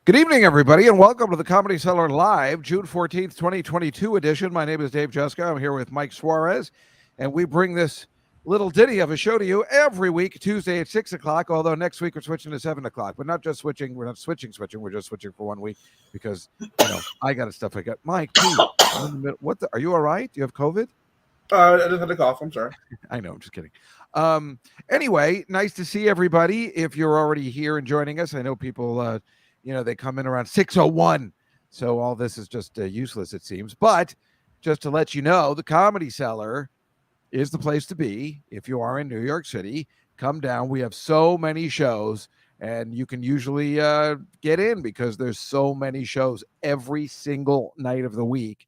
Good evening, everybody, and welcome to the Comedy Cellar Live, June 14th, 2022 edition. My name is Dave Juska. I'm here with Mike Suarez, and we bring this little ditty of a show to you every week, Tuesday at 6 o'clock, although next week we're switching to 7 o'clock. But not just switching. We're not switching. We're just switching for 1 week because, I got stuff I got. Mike, geez, are you all right? Do you have COVID? I just had a cough. I'm sorry. I know. I'm just kidding. Anyway, nice to see everybody. If you're already here and joining us, I know people, they come in around 6:01. So all this is just useless, it seems. But just to let you know, the Comedy Cellar is the place to be. If you are in New York City, come down. We have so many shows, and you can usually get in because there's so many shows every single night of the week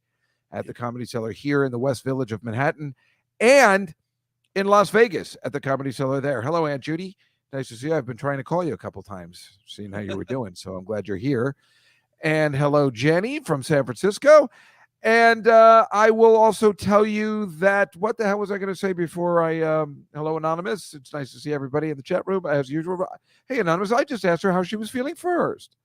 at the Comedy Cellar here in the West Village of Manhattan and in Las Vegas at the Comedy Cellar there. Hello, Aunt Judy. Nice to see you. I've been trying to call you a couple times, seeing how you were doing. So I'm glad you're here. And hello, Jenny from San Francisco. And I will also tell you that, what the hell was I going to say before hello, Anonymous. It's nice to see everybody in the chat room as usual. Hey, Anonymous, I just asked her how she was feeling first.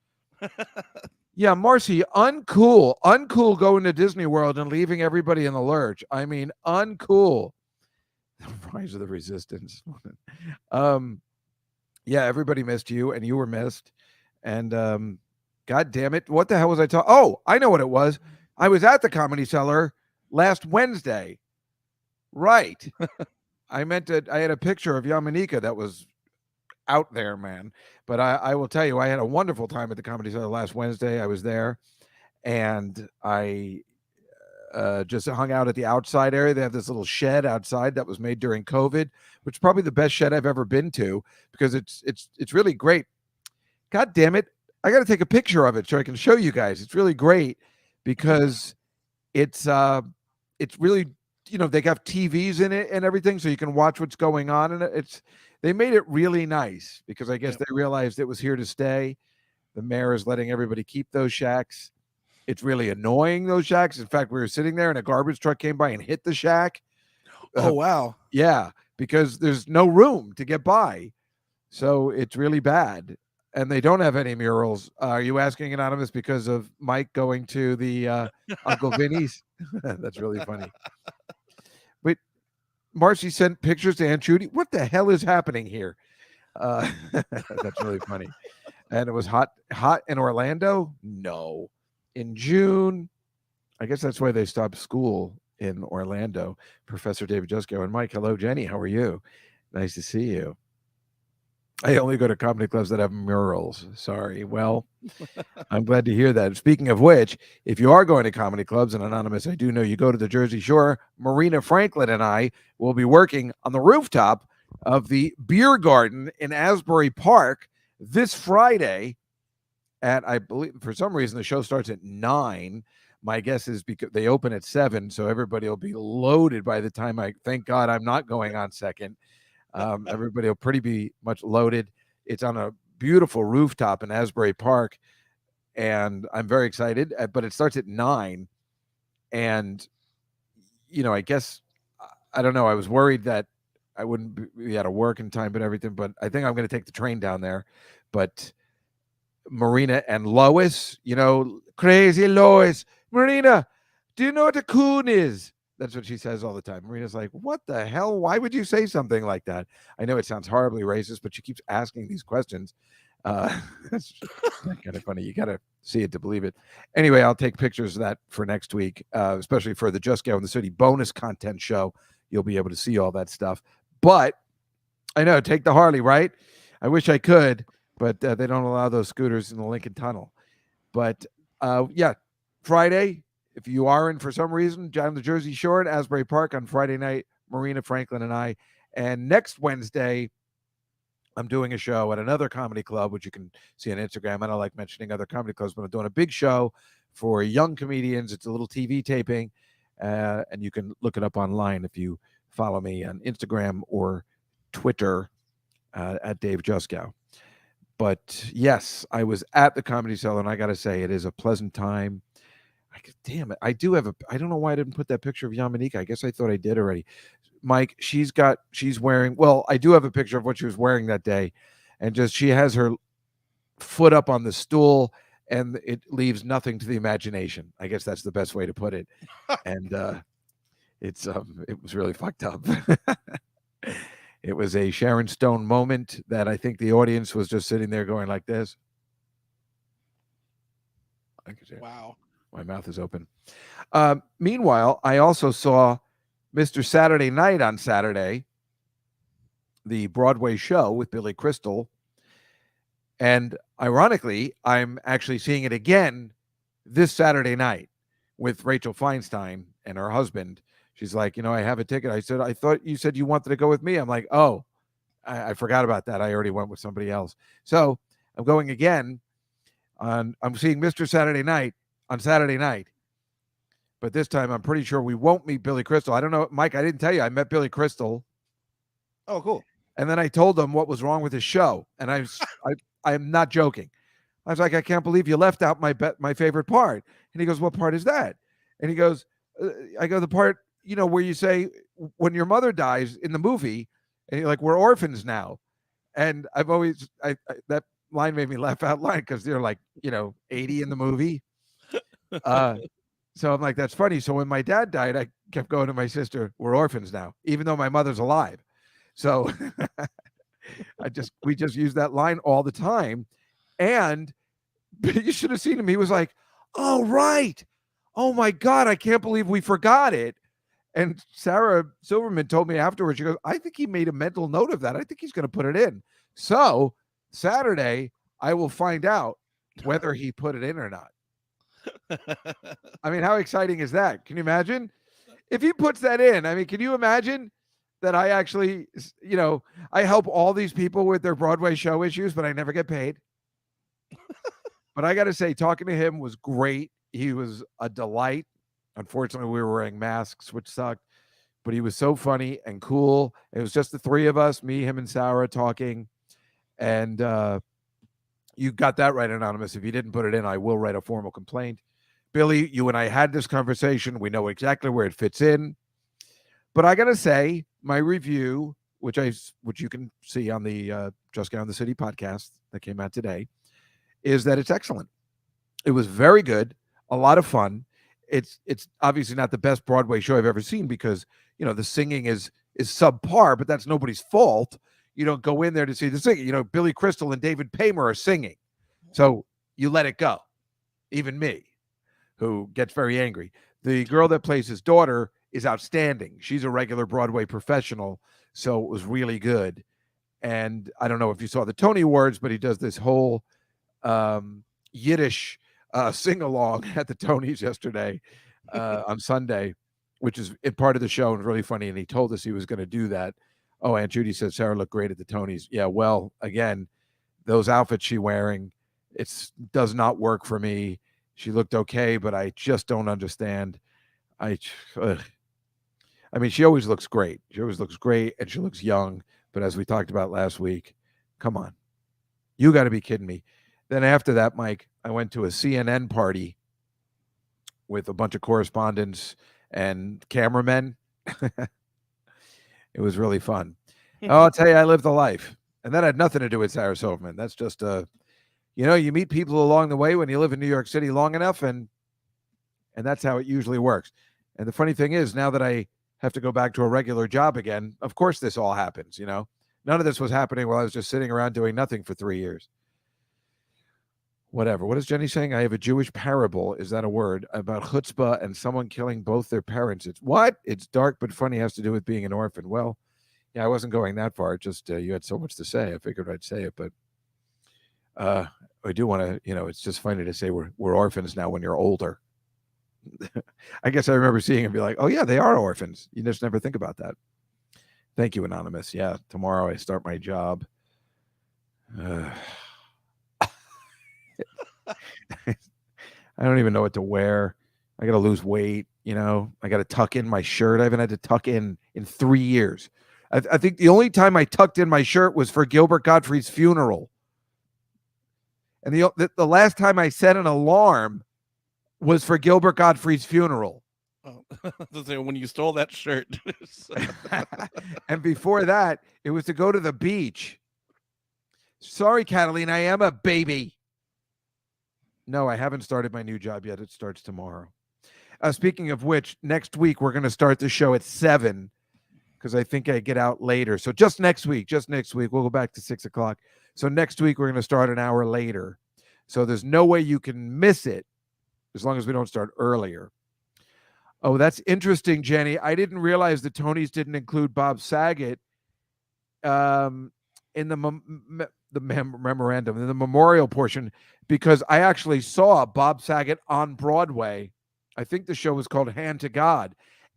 Yeah, Marcy, uncool going to Disney World and leaving everybody in the lurch. I mean, uncool. Rise of the Resistance. Yeah, everybody missed you, and you were missed. And God damn it, what the hell was I talking? Oh, I know what it was. I was at the Comedy Cellar last Wednesday. Right. I had a picture of Yamanika that was out there, man. But I will tell you, I had a wonderful time at the Comedy Cellar last Wednesday. I was there, and I just hung out at the outside area. They have this little shed outside that was made during COVID, which is probably the best shed I've ever been to because it's really great. God damn it. I got to take a picture of it so I can show you guys. It's really great because it's really, they got TVs in it and everything so you can watch what's going on. And they made it really nice because I guess they realized it was here to stay. The mayor is letting everybody keep those shacks. It's really annoying, those shacks. In fact, we were sitting there and a garbage truck came by and hit the shack. Oh, wow. Yeah, because there's no room to get by. So it's really bad. And they don't have any murals. Are you asking, Anonymous, because of Mike going to the Uncle Vinny's? That's really funny. But Marcy sent pictures to Aunt Judy. What the hell is happening here? That's really funny. And it was hot in Orlando? No. In June, I guess that's why they stopped school in Orlando. Professor David Jusko and Mike. Hello, Jenny. How are you? Nice to see you. I only go to comedy clubs that have murals. Sorry. Well, I'm glad to hear that. Speaking of which, if you are going to comedy clubs, and Anonymous, I do know you go to the Jersey Shore, Marina Franklin and I will be working on the rooftop of the Beer Garden in Asbury Park this Friday. I believe, for some reason, the show starts at 9. My guess is because they open at 7, so everybody will be loaded by the time thank God I'm not going on second. Everybody will be much loaded. It's on a beautiful rooftop in Asbury Park, and I'm very excited. But it starts at 9, and I guess I don't know. I was worried that I wouldn't be out of work in time, but everything. But I think I'm going to take the train down there. But Marina and Lois, crazy Lois. Marina, do you know what a coon is? That's what she says all the time. Marina's like, what the hell? Why would you say something like that? I know it sounds horribly racist, but she keeps asking these questions. That's kind of funny. You got to see it to believe it. Anyway, I'll take pictures of that for next week, especially for the Just Go in the City bonus content show. You'll be able to see all that stuff. But I know, take the Harley, right? I wish I could, but they don't allow those scooters in the Lincoln Tunnel. But Friday, if you are in for some reason, down the Jersey Shore at Asbury Park on Friday night, Marina Franklin and I. And next Wednesday, I'm doing a show at another comedy club, which you can see on Instagram. I don't like mentioning other comedy clubs, but I'm doing a big show for young comedians. It's a little TV taping, and you can look it up online if you follow me on Instagram or Twitter at Dave Juskow. But yes, I was at the Comedy Cellar, and I got to say, it is a pleasant time. Damn it. I don't know why I didn't put that picture of Yamanika. I guess I thought I did already. Mike, she's wearing, I do have a picture of what she was wearing that day. And she has her foot up on the stool and it leaves nothing to the imagination. I guess that's the best way to put it. And it was really fucked up. It was a Sharon Stone moment that I think the audience was just sitting there going like this. I can see it. Wow. My mouth is open. Meanwhile, I also saw Mr. Saturday Night on Saturday, the Broadway show with Billy Crystal. And ironically, I'm actually seeing it again this Saturday night with Rachel Feinstein and her husband. She's like, I have a ticket. I said, I thought you said you wanted to go with me. I'm like, oh, I forgot about that. I already went with somebody else. So I'm going again. I'm seeing Mr. Saturday Night on Saturday night. But this time, I'm pretty sure we won't meet Billy Crystal. I don't know, Mike, I didn't tell you. I met Billy Crystal. Oh, cool. And then I told him what was wrong with his show. And I'm not joking. I was like, I can't believe you left out my favorite part. And he goes, what part is that? And he goes, I go, the part, where you say when your mother dies in the movie, and you're like, we're orphans now. And I've always, that line made me laugh out loud because they're like, 80 in the movie. So I'm like, that's funny. So when my dad died, I kept going to my sister, we're orphans now, even though my mother's alive. So we just use that line all the time. And you should have seen him. He was like, oh, right. Oh my God, I can't believe we forgot it. And Sarah Silverman told me afterwards, she goes, I think he made a mental note of that. I think he's going to put it in. So Saturday, I will find out whether he put it in or not. I mean, how exciting is that? Can you imagine? If he puts that in, I mean, can you imagine that I actually, I help all these people with their Broadway show issues, but I never get paid. But I got to say, talking to him was great. He was a delight. Unfortunately, we were wearing masks, which sucked, but he was so funny and cool. It was just the three of us, me, him, and Sarah talking. And you got that right, Anonymous. If you didn't put it in, I will write a formal complaint. Billy, you and I had this conversation. We know exactly where it fits in. But I got to say, my review, which you can see on the Just Get on the City podcast that came out today, is that it's excellent. It was very good, a lot of fun. It's obviously not the best Broadway show I've ever seen because, the singing is subpar, but that's nobody's fault. You don't go in there to see the singing. Billy Crystal and David Paymer are singing. So you let it go. Even me, who gets very angry. The girl that plays his daughter is outstanding. She's a regular Broadway professional, so it was really good. And I don't know if you saw the Tony Awards, but he does this whole Yiddish sing-along at the Tonys yesterday on Sunday, which is part of the show and really funny. And he told us he was going to do that. Oh, Aunt Judy said Sarah looked great at the Tonys. Yeah, well, again, those outfits she's wearing, it does not work for me. She looked okay, but I just don't understand. I mean, she always looks great. She always looks great, and she looks young. But as we talked about last week, come on. You got to be kidding me. Then after that, Mike, I went to a CNN party with a bunch of correspondents and cameramen. It was really fun. I'll tell you, I lived the life. And that had nothing to do with Sarah Silverman. That's just, you meet people along the way when you live in New York City long enough, and that's how it usually works. And the funny thing is, now that I have to go back to a regular job again, of course this all happens, None of this was happening while I was just sitting around doing nothing for 3 years. Whatever. What is Jenny saying? I have a Jewish parable. Is that a word? About chutzpah and someone killing both their parents. It's what? It's dark but funny. Has to do with being an orphan. Well, yeah, I wasn't going that far. Just you had so much to say. I figured I'd say it, but I do want to, it's just funny to say we're orphans now when you're older. I guess I remember seeing and be like, oh yeah, they are orphans. You just never think about that. Thank you, Anonymous. Yeah, tomorrow I start my job. I don't even know what to wear. I got to lose weight. I got to tuck in my shirt. I haven't had to tuck in 3 years. I think the only time I tucked in my shirt was for Gilbert Gottfried's funeral. And the last time I set an alarm was for Gilbert Gottfried's funeral. Oh, when you stole that shirt. And before that, it was to go to the beach. Sorry, Catalina, I am a baby. No, I haven't started my new job yet. It starts tomorrow. Speaking of which, next week we're going to start the show at 7 because I think I get out later. So just next week, we'll go back to 6 o'clock. So next week we're going to start an hour later. So there's no way you can miss it as long as we don't start earlier. Oh, that's interesting, Jenny. I didn't realize the Tonys didn't include Bob Saget in the memorandum, in the memorial portion, because I actually saw Bob Saget on Broadway. I think the show was called Hand to God.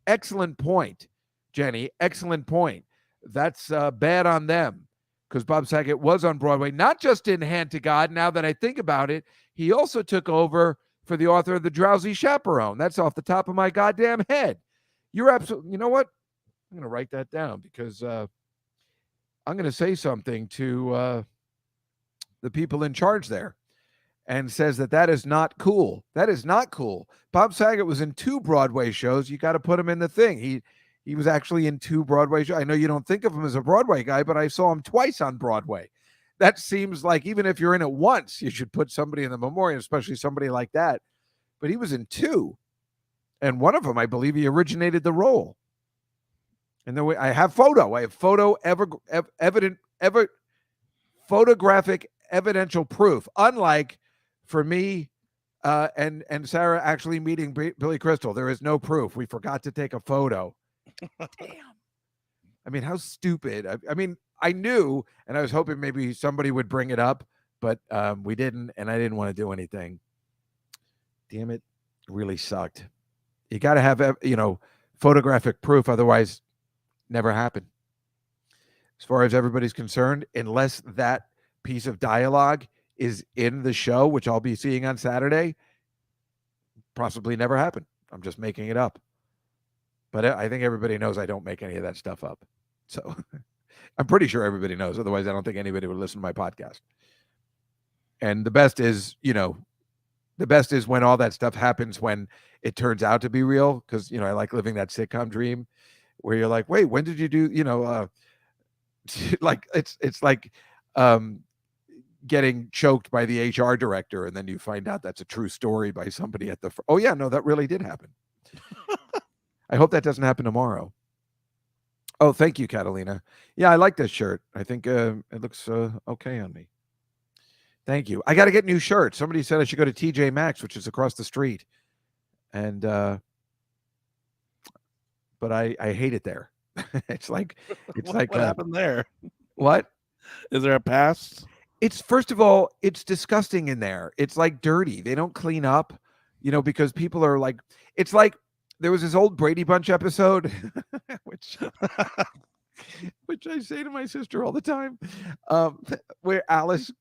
Excellent point, Jenny. Excellent point. That's bad on them because Bob Saget was on Broadway, not just in Hand to God. Now that I think about it, he also took over for the author of The Drowsy Chaperone. That's off the top of my goddamn head. You're absolutely, you know what? I'm going to write that down because I'm going to say something to the people in charge there and says that is not cool. That is not cool. Bob Saget was in 2 Broadway shows. You got to put him in the thing. He was actually in 2 Broadway shows. I know you don't think of him as a Broadway guy, but I saw him twice on Broadway. That seems like even if you're in it once, you should put somebody in the memorial, especially somebody like that. But he was in 2. And one of them, I believe he originated the role. And then I have photographic evidential proof, unlike for me and Sarah actually meeting Billy Crystal. There is no proof. We forgot to take a photo. Damn. I mean, how stupid. I mean, I knew, and I was hoping maybe somebody would bring it up, but we didn't, and I didn't want to do anything. Damn it. It really sucked. You got to have, photographic proof. Otherwise, never happened. As far as everybody's concerned, unless that piece of dialogue is in the show, which I'll be seeing on Saturday, possibly never happened. I'm just making it up. But I think everybody knows I don't make any of that stuff up. So I'm pretty sure everybody knows. Otherwise, I don't think anybody would listen to my podcast. And the best is, when all that stuff happens, when it turns out to be real. Because, I like living that sitcom dream where you're like, wait, when did you do, like it's like getting choked by the HR director, and then you find out that's a true story by somebody at the oh yeah, no, that really did happen. I hope that doesn't happen tomorrow. Oh, thank you, Catalina. Yeah, I like this shirt. I think it looks okay on me. Thank you. I got to get new shirts. Somebody said I should go to TJ Maxx, which is across the street, and but I hate it there. It's like what happened there? What? Is there a past? It's, first of all, it's disgusting in there. It's like dirty. They don't clean up, because people are like, it's like there was this old Brady Bunch episode, which I say to my sister all the time, where Alice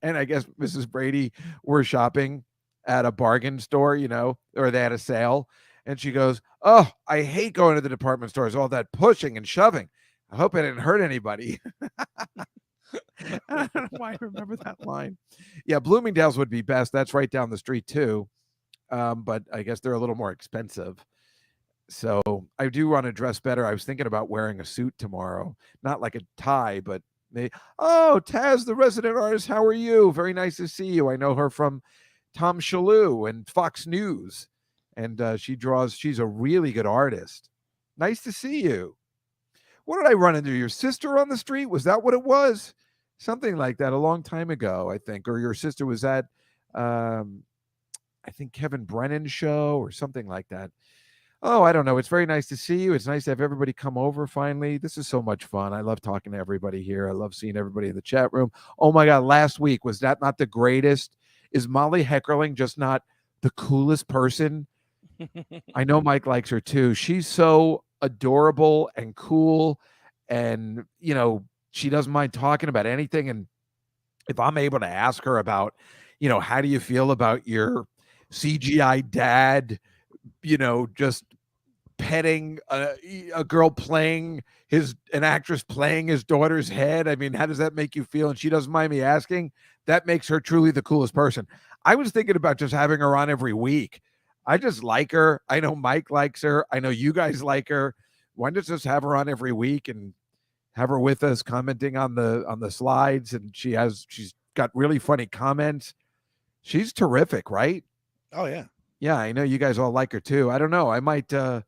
and I guess Mrs. Brady were shopping at a bargain store, or they had a sale. And she goes, "Oh, I hate going to the department stores, all that pushing and shoving. I hope I didn't hurt anybody." I don't know why I remember that line. Yeah, Bloomingdale's would be best. That's right down the street too. But I guess they're a little more expensive. So I do want to dress better. I was thinking about wearing a suit tomorrow, not like a tie, but oh, Taz, the resident artist, how are you? Very nice to see you. I know her from Tom Shalhoub and Fox News, and she's a really good artist. Nice to see you. What did I run into? Your sister on the street? Was that what it was? Something like that a long time ago, I think. Or your sister was at, I think, Kevin Brennan's show or something like that. Oh, I don't know. It's very nice to see you. It's nice to have everybody come over finally. This is so much fun. I love talking to everybody here. I love seeing everybody in the chat room. Oh, my God. Last week, was that not the greatest? Is Molly Heckerling just not the coolest person? I know Mike likes her, too. She's so adorable and cool, and she doesn't mind talking about anything. And if I'm able to ask her about how do you feel about your CGI dad just petting a girl playing an actress playing his daughter's head, I mean, how does that make you feel? And she doesn't mind me asking. That makes her truly the coolest person. I was thinking about just having her on every week. I just like her. I know Mike likes her. I know you guys like her. Why don't just have her on every week and have her with us commenting on the slides? And she's got really funny comments. She's terrific, right? Oh yeah. Yeah, I know you guys all like her too. I don't know. I might just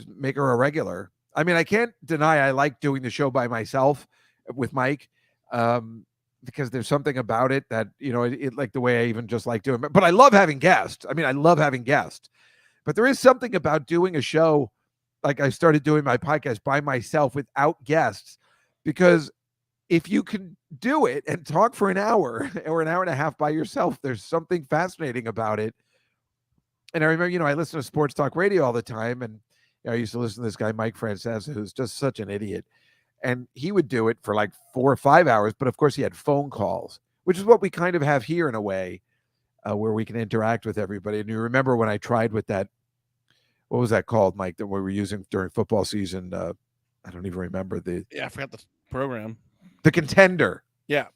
make her a regular. I mean, I can't deny I like doing the show by myself with Mike, because there's something about it that, it like the way I even just like doing it. But I love having guests. I mean, I love having guests. But there is something about doing a show like I started doing my podcast by myself without guests, because if you can do it and talk for an hour or an hour and a half by yourself, there's something fascinating about it. And I remember, I listen to sports talk radio all the time, and I used to listen to this guy, Mike Francesa, who's just such an idiot. And he would do it for like 4 or 5 hours, but of course he had phone calls, which is what we kind of have here in a way, where we can interact with everybody. And you remember when I tried with that, what was that called, Mike, that we were using during football season? I don't even remember I forgot the program. The Contender. Yeah.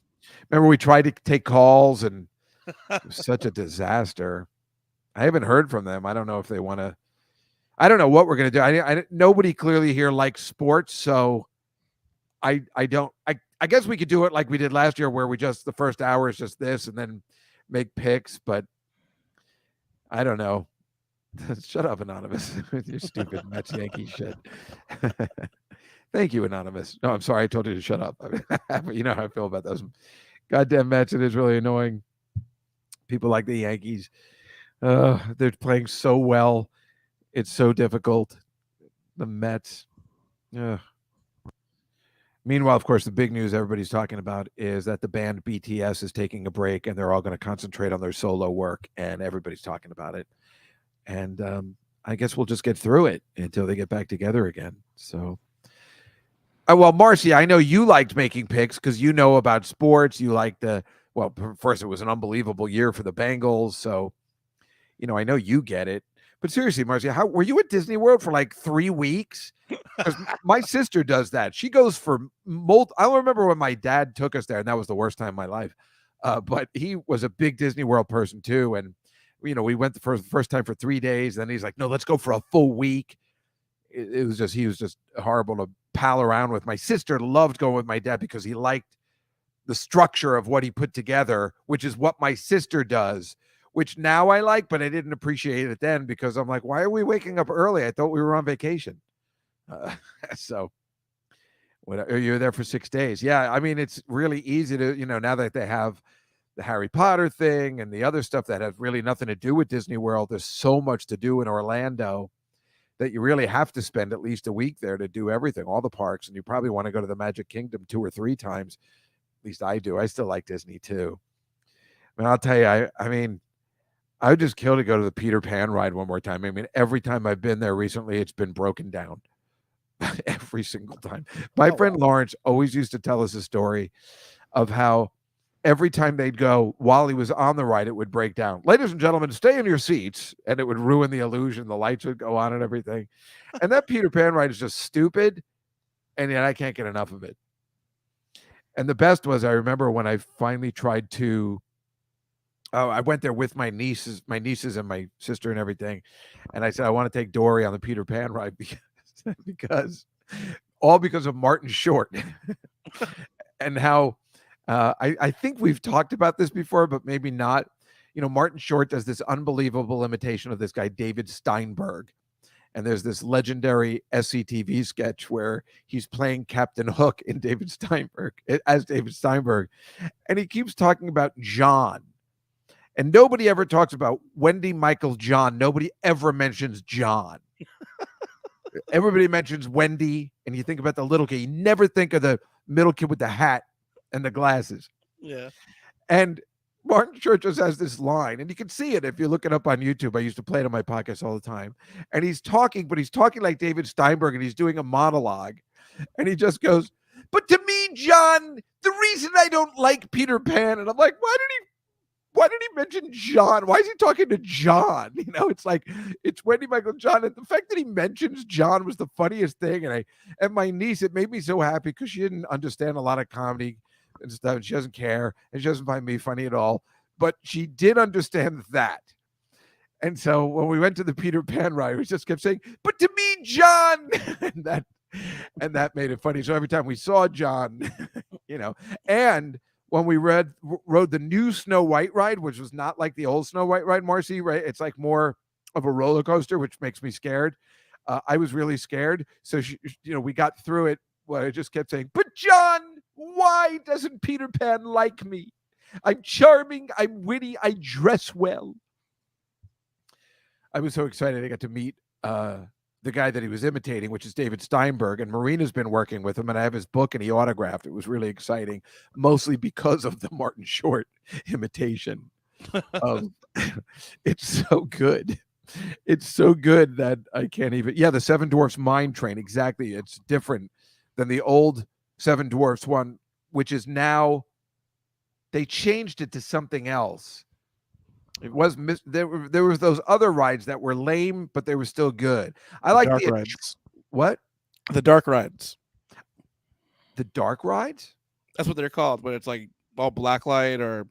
Remember we tried to take calls, and it was such a disaster. I haven't heard from them. I don't know if they want to. I don't know what we're going to do. Nobody clearly here likes sports, so I don't. I guess we could do it like we did last year, where we just the first hour is just this, and then make picks. But I don't know. Shut up, Anonymous. With your stupid Mets Yankee shit. Thank you, Anonymous. No, I'm sorry. I told you to shut up. You know how I feel about those goddamn Mets. It is really annoying. People like the Yankees. They're playing so well. It's so difficult. The Mets. Meanwhile, of course, the big news everybody's talking about is that the band BTS is taking a break, and they're all going to concentrate on their solo work, and everybody's talking about it. And I guess we'll just get through it until they get back together again. So, well, Marcy, I know you liked making picks because you know about sports. You liked first, it was an unbelievable year for the Bengals. So, I know you get it. But seriously, Marcy, how were you at Disney World for like 3 weeks? Because my sister does that. She goes for I remember when my dad took us there, and that was the worst time of my life. But he was a big Disney World person too, and we went the first time for 3 days. Then he's like, no, let's go for a full week. He was just horrible to pal around with. My sister loved going with my dad because he liked the structure of what he put together, which is what my sister does, which now I like, but I didn't appreciate it then because I'm like, why are we waking up early? I thought we were on vacation. So you're there for 6 days. Yeah. I mean, it's really easy to, now that they have the Harry Potter thing and the other stuff that has really nothing to do with Disney World. There's so much to do in Orlando that you really have to spend at least a week there to do everything, all the parks. And you probably want to go to the Magic Kingdom 2 or 3 times. At least I do. I still like Disney too. I mean, I'll tell you, I would just kill to go to the Peter Pan ride one more time. I mean, every time I've been there recently, it's been broken down. Every single time. My friend Lawrence always used to tell us a story of how every time they'd go, while he was on the ride, it would break down. Ladies and gentlemen, stay in your seats, and it would ruin the illusion. The lights would go on and everything. And that Peter Pan ride is just stupid, and yet I can't get enough of it. And the best was, I remember when I finally tried to, I went there with my nieces and my sister and everything, and I said, I want to take Dory on the Peter Pan ride because of Martin Short and how I think we've talked about this before, but maybe not. Martin Short does this unbelievable imitation of this guy, David Steinberg. And there's this legendary SCTV sketch where he's playing Captain Hook as David Steinberg. And he keeps talking about John. And nobody ever talks about Wendy, Michael, John. Nobody ever mentions John. Everybody mentions Wendy, and you think about the little kid. You never think of the middle kid with the hat and the glasses. Yeah. And Martin Short just has this line, and you can see it if you look it up on YouTube. I used to play it on my podcast all the time. And he's talking like David Steinberg, and he's doing a monologue. And he just goes, but to me, John, the reason I don't like Peter Pan, and I'm like, why did he mention John? Why is he talking to John? It's like, it's Wendy, Michael, John. And the fact that he mentions John was the funniest thing. And my niece, it made me so happy because she didn't understand a lot of comedy and stuff. She doesn't care. And she doesn't find me funny at all. But she did understand that. And so when we went to the Peter Pan ride, we just kept saying, but to me, John. and that made it funny. So every time we saw John, and when we rode the new Snow White ride, which was not like the old Snow White ride, Marcy, right? It's like more of a roller coaster, which makes me scared. I was really scared. So, we got through it. Well, I just kept saying, but John, why doesn't Peter Pan like me? I'm charming. I'm witty. I dress well. I was so excited. I got to meet the guy that he was imitating, which is David Steinberg. And Marina's been working with him, and I have his book, and he autographed. It was really exciting, mostly because of the Martin Short imitation. It's so good. It's so good that I can't even. Yeah, the Seven Dwarfs Mine Train. Exactly. It's different than the old Seven Dwarfs one, which is now they changed it to something else. It was there was those other rides that were lame, but they were still good. I like dark the rides. What? The dark rides. The dark rides? That's what they're called, but it's like all black light or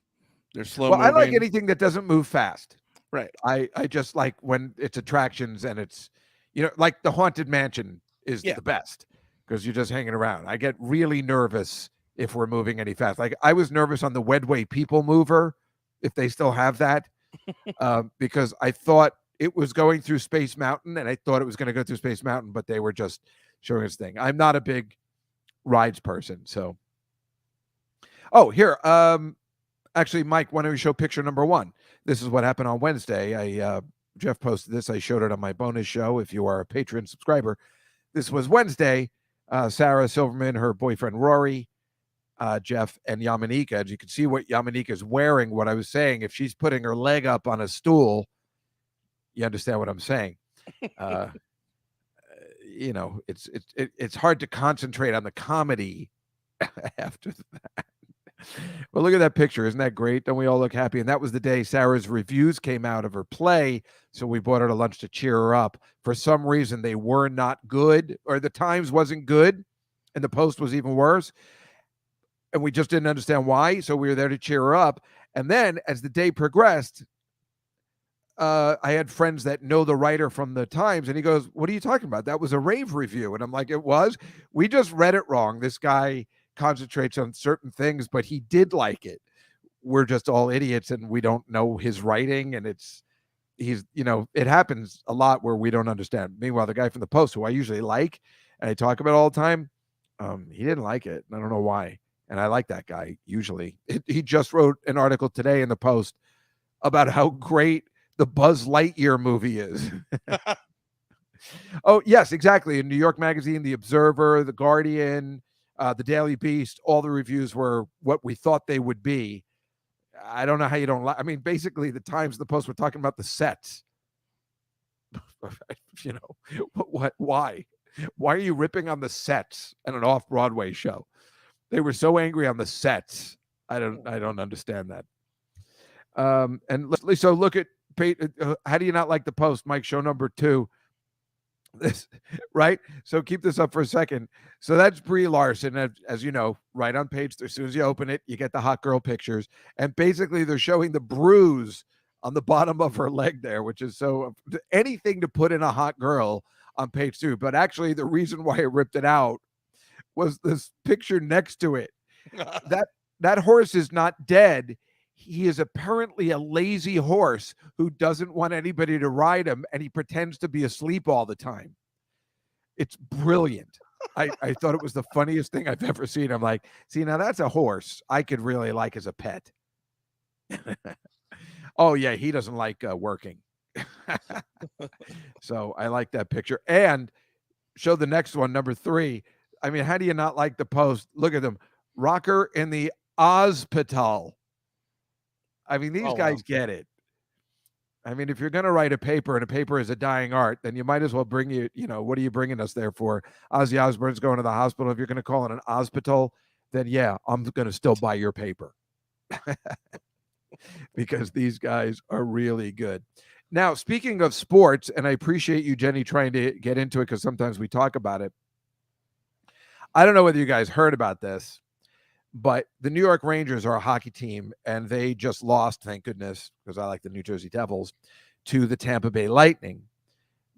they're slow Well, moving. I like anything that doesn't move fast. Right. I just like when it's attractions and it's, like the Haunted Mansion is the best because you're just hanging around. I get really nervous if we're moving any fast. Like I was nervous on the Wedway People Mover, if they still have that, because I thought it was going through Space Mountain and I thought it was going to go through Space Mountain, but they were just showing us thing. I'm not a big rides person, so. Oh, here. Actually, Mike, why don't we show picture number 1? This is what happened on Wednesday. Jeff posted this. I showed it on my bonus show. If you are a Patreon subscriber, this was Wednesday. Sarah Silverman, her boyfriend Rory, Jeff, and Yamanika. As you can see what Yamanika is wearing, what I was saying, if she's putting her leg up on a stool, you understand what I'm saying. It's hard to concentrate on the comedy after that. Well, look at that picture. Isn't that great? Don't we all look happy? And that was the day Sarah's reviews came out of her play. So we bought her to lunch to cheer her up. For some reason, they were not good, or the Times wasn't good, and the Post was even worse. And we just didn't understand why. So we were there to cheer her up. And then as the day progressed, I had friends that know the writer from the Times, and he goes, "What are you talking about? That was a rave review." And I'm like, "It was. We just read it wrong. This guy concentrates on certain things, but he did like it. We're just all idiots and we don't know his writing, and it happens a lot where we don't understand." Meanwhile, the guy from the Post, who I usually like and I talk about all the time, he didn't like it. I don't know why. And I like that guy usually. He just wrote an article today in the Post about how great the Buzz Lightyear movie is. Oh, yes, exactly. In New York Magazine, The Observer, The Guardian, the Daily Beast, all the reviews were what we thought they would be. I don't know how you don't like. I mean, basically, the Times, the Post were talking about the sets. What? Why? Why are you ripping on the sets at an off-Broadway show? They were so angry on the sets. I don't understand that. So look at how do you not like the Post, Mike? Show number 2. This right. So keep this up for a second. So that's Brie Larson, as you know, right on page. As soon as you open it, you get the hot girl pictures, and basically they're showing the bruise on the bottom of her leg there, which is so anything to put in a hot girl on page 2. But actually, the reason why I ripped it out was this picture next to it. That horse is not dead. He is apparently a lazy horse who doesn't want anybody to ride him, and he pretends to be asleep all the time. It's brilliant. I thought it was the funniest thing I've ever seen. I'm like, see, now that's a horse I could really like as a pet. Oh, yeah, he doesn't like working. So I like that picture. And show the next one, number 3. I mean, how do you not like the Post? Look at them. Rocker in the Ozpital. I mean, these guys get it. I mean, if you're going to write a paper and a paper is a dying art, then you might as well bring what are you bringing us there for? Ozzy Osbourne's going to the hospital. If you're going to call it an hospital, then yeah, I'm going to still buy your paper because these guys are really good. Now, speaking of sports, and I appreciate you, Jenny, trying to get into it because sometimes we talk about it. I don't know whether you guys heard about this, but the New York Rangers are a hockey team, and they just lost, thank goodness, because I like the New Jersey Devils, to the Tampa Bay Lightning.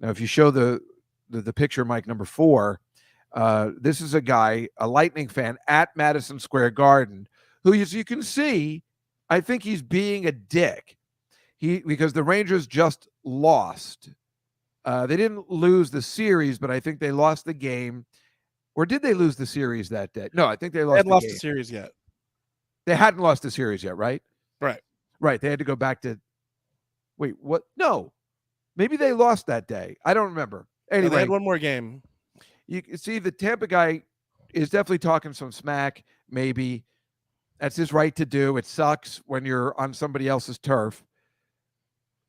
Now, if you show the picture, Mike, number 4, this is a guy, a Lightning fan at Madison Square Garden, who, as you can see, I think he's being a dick. Because the Rangers just lost. They didn't lose the series, but I think they lost the game. Or did they lose the series that day? No, I think they lost the game. series yet. They hadn't lost the series yet, right? Right. Right. They had to go back to. Wait, what? No. Maybe they lost that day. I don't remember. Anyway, they had one more game. You can see the Tampa guy is definitely talking some smack, maybe. That's his right to do. It sucks when you're on somebody else's turf.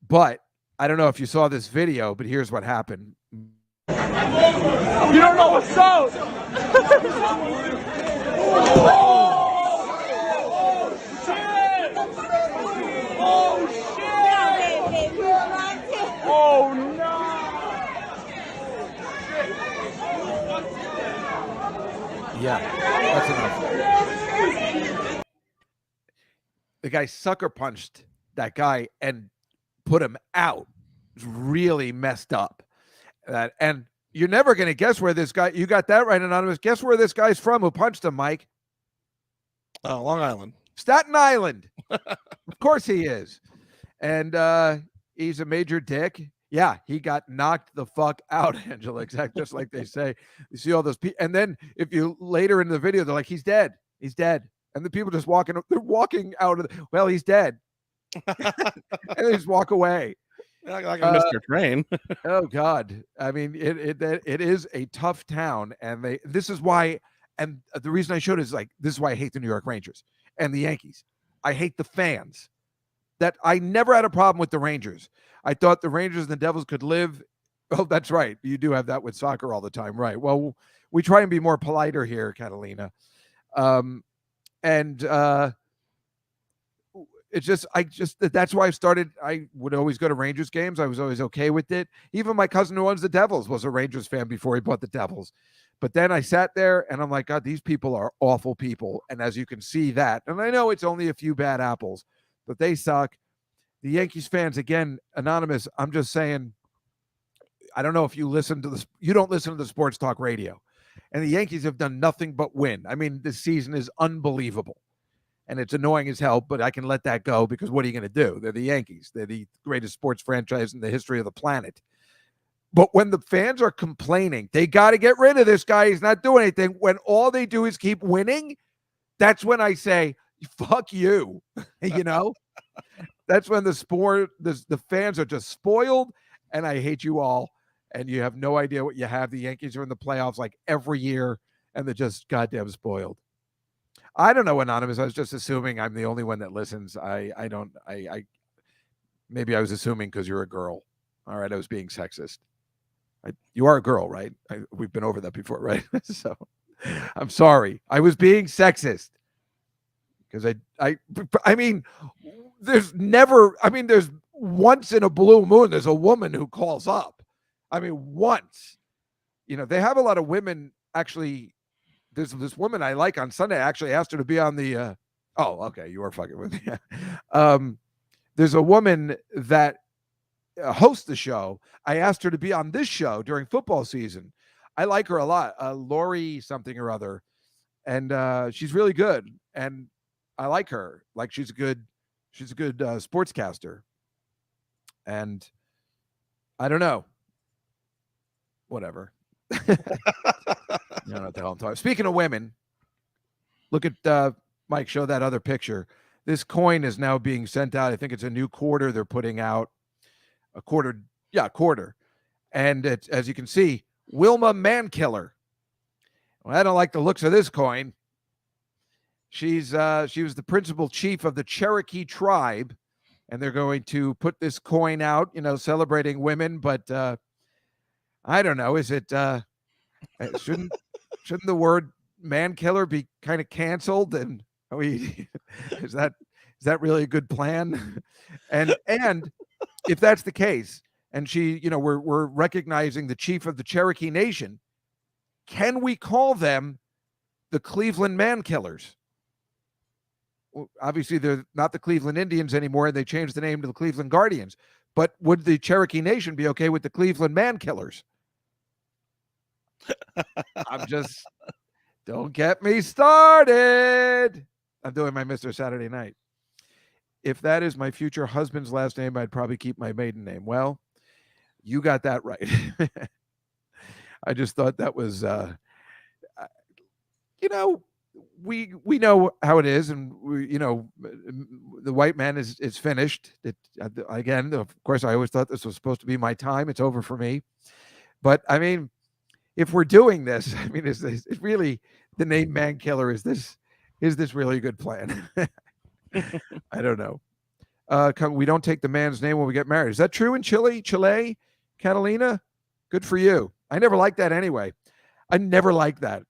But I don't know if you saw this video, but here's what happened. You don't know what's up. Oh shit! Oh no! Yeah, that's enough. The guy sucker punched that guy and put him out. It's really messed up. And you're never going to guess where this guy, you got that right, Anonymous. Guess where this guy's from who punched him, Mike? Long Island. Staten Island. Of course he is. And he's a major dick. Yeah, he got knocked the fuck out, Angela, exactly just like they say. You see all those people. And then if you later in the video, they're like, he's dead. He's dead. And the people just they're walking out of well, he's dead. And they just walk away. Like a Mr. Train. Oh God. I mean, it is a tough town. And this is why, and the reason I showed it is like, this is why I hate the New York Rangers and the Yankees. I hate the fans. That I never had a problem with the Rangers. I thought the Rangers and the Devils could live. Oh, that's right. You do have that with soccer all the time. Right. Well, we try and be more politer here, Catalina. That's why I would always go to Rangers games. I was always okay with it. Even my cousin who owns the Devils was a Rangers fan before he bought the Devils. But then I sat there and I'm like, God, these people are awful people. And as you can see that, and I know it's only a few bad apples, but they suck. The Yankees fans, again, Anonymous, I'm just saying, I don't know if you don't listen to the sports talk radio. And the Yankees have done nothing but win. I mean, this season is unbelievable. And it's annoying as hell, but I can let that go because what are you going to do? They're the Yankees. They're the greatest sports franchise in the history of the planet. But when the fans are complaining, they got to get rid of this guy. He's not doing anything. When all they do is keep winning, that's when I say, fuck you. You know? That's when the fans are just spoiled, and I hate you all, and you have no idea what you have. The Yankees are in the playoffs like every year, and they're just goddamn spoiled. I don't know, Anonymous. I was just assuming I'm the only one that listens. I maybe I was assuming because you're a girl. All right, I was being sexist. You are a girl, right? We've been over that before, right? So I'm sorry. I was being sexist because I mean, there's once in a blue moon, there's a woman who calls up. I mean, once. You know, they have a lot of women actually. There's this woman I like on Sunday. I actually asked her to be on the oh, okay, you are fucking with me. There's a woman that hosts the show. I asked her to be on this show during football season. I like her a lot. Lori something or other. And she's really good. And I like her. Like she's a good sportscaster. And I don't know. Whatever. You know what the hell I'm talking. Speaking of women, look at Mike, show that other picture. This coin is now being sent out. I think it's a new quarter they're putting out. A quarter. And it's, as you can see, Wilma Mankiller. Well, I don't like the looks of this coin. She was the principal chief of the Cherokee tribe, and they're going to put this coin out, you know, celebrating women, but I don't know. Is it shouldn't the word man killer be kind of canceled? And is that really a good plan? And if that's the case, and she, you know, we're recognizing the chief of the Cherokee Nation, can we call them the Cleveland Man Killers? Well, obviously, they're not the Cleveland Indians anymore, and they changed the name to the Cleveland Guardians. But would the Cherokee Nation be okay with the Cleveland Man Killers? I'm just, don't get me started. I'm doing my Mr. Saturday Night. If that is my future husband's last name, I'd probably keep my maiden name. Well, you got that right. I just thought that was, you know, we know how it is, and the white man is finished. Again, of course, I always thought this was supposed to be my time. It's over for me. But I mean, if we're doing this, I mean, is really the name man killer? Is this really a good plan? I don't know. We don't take the man's name when we get married. Is that true in Chile, Catalina? Good for you. I never liked that anyway. I never liked that.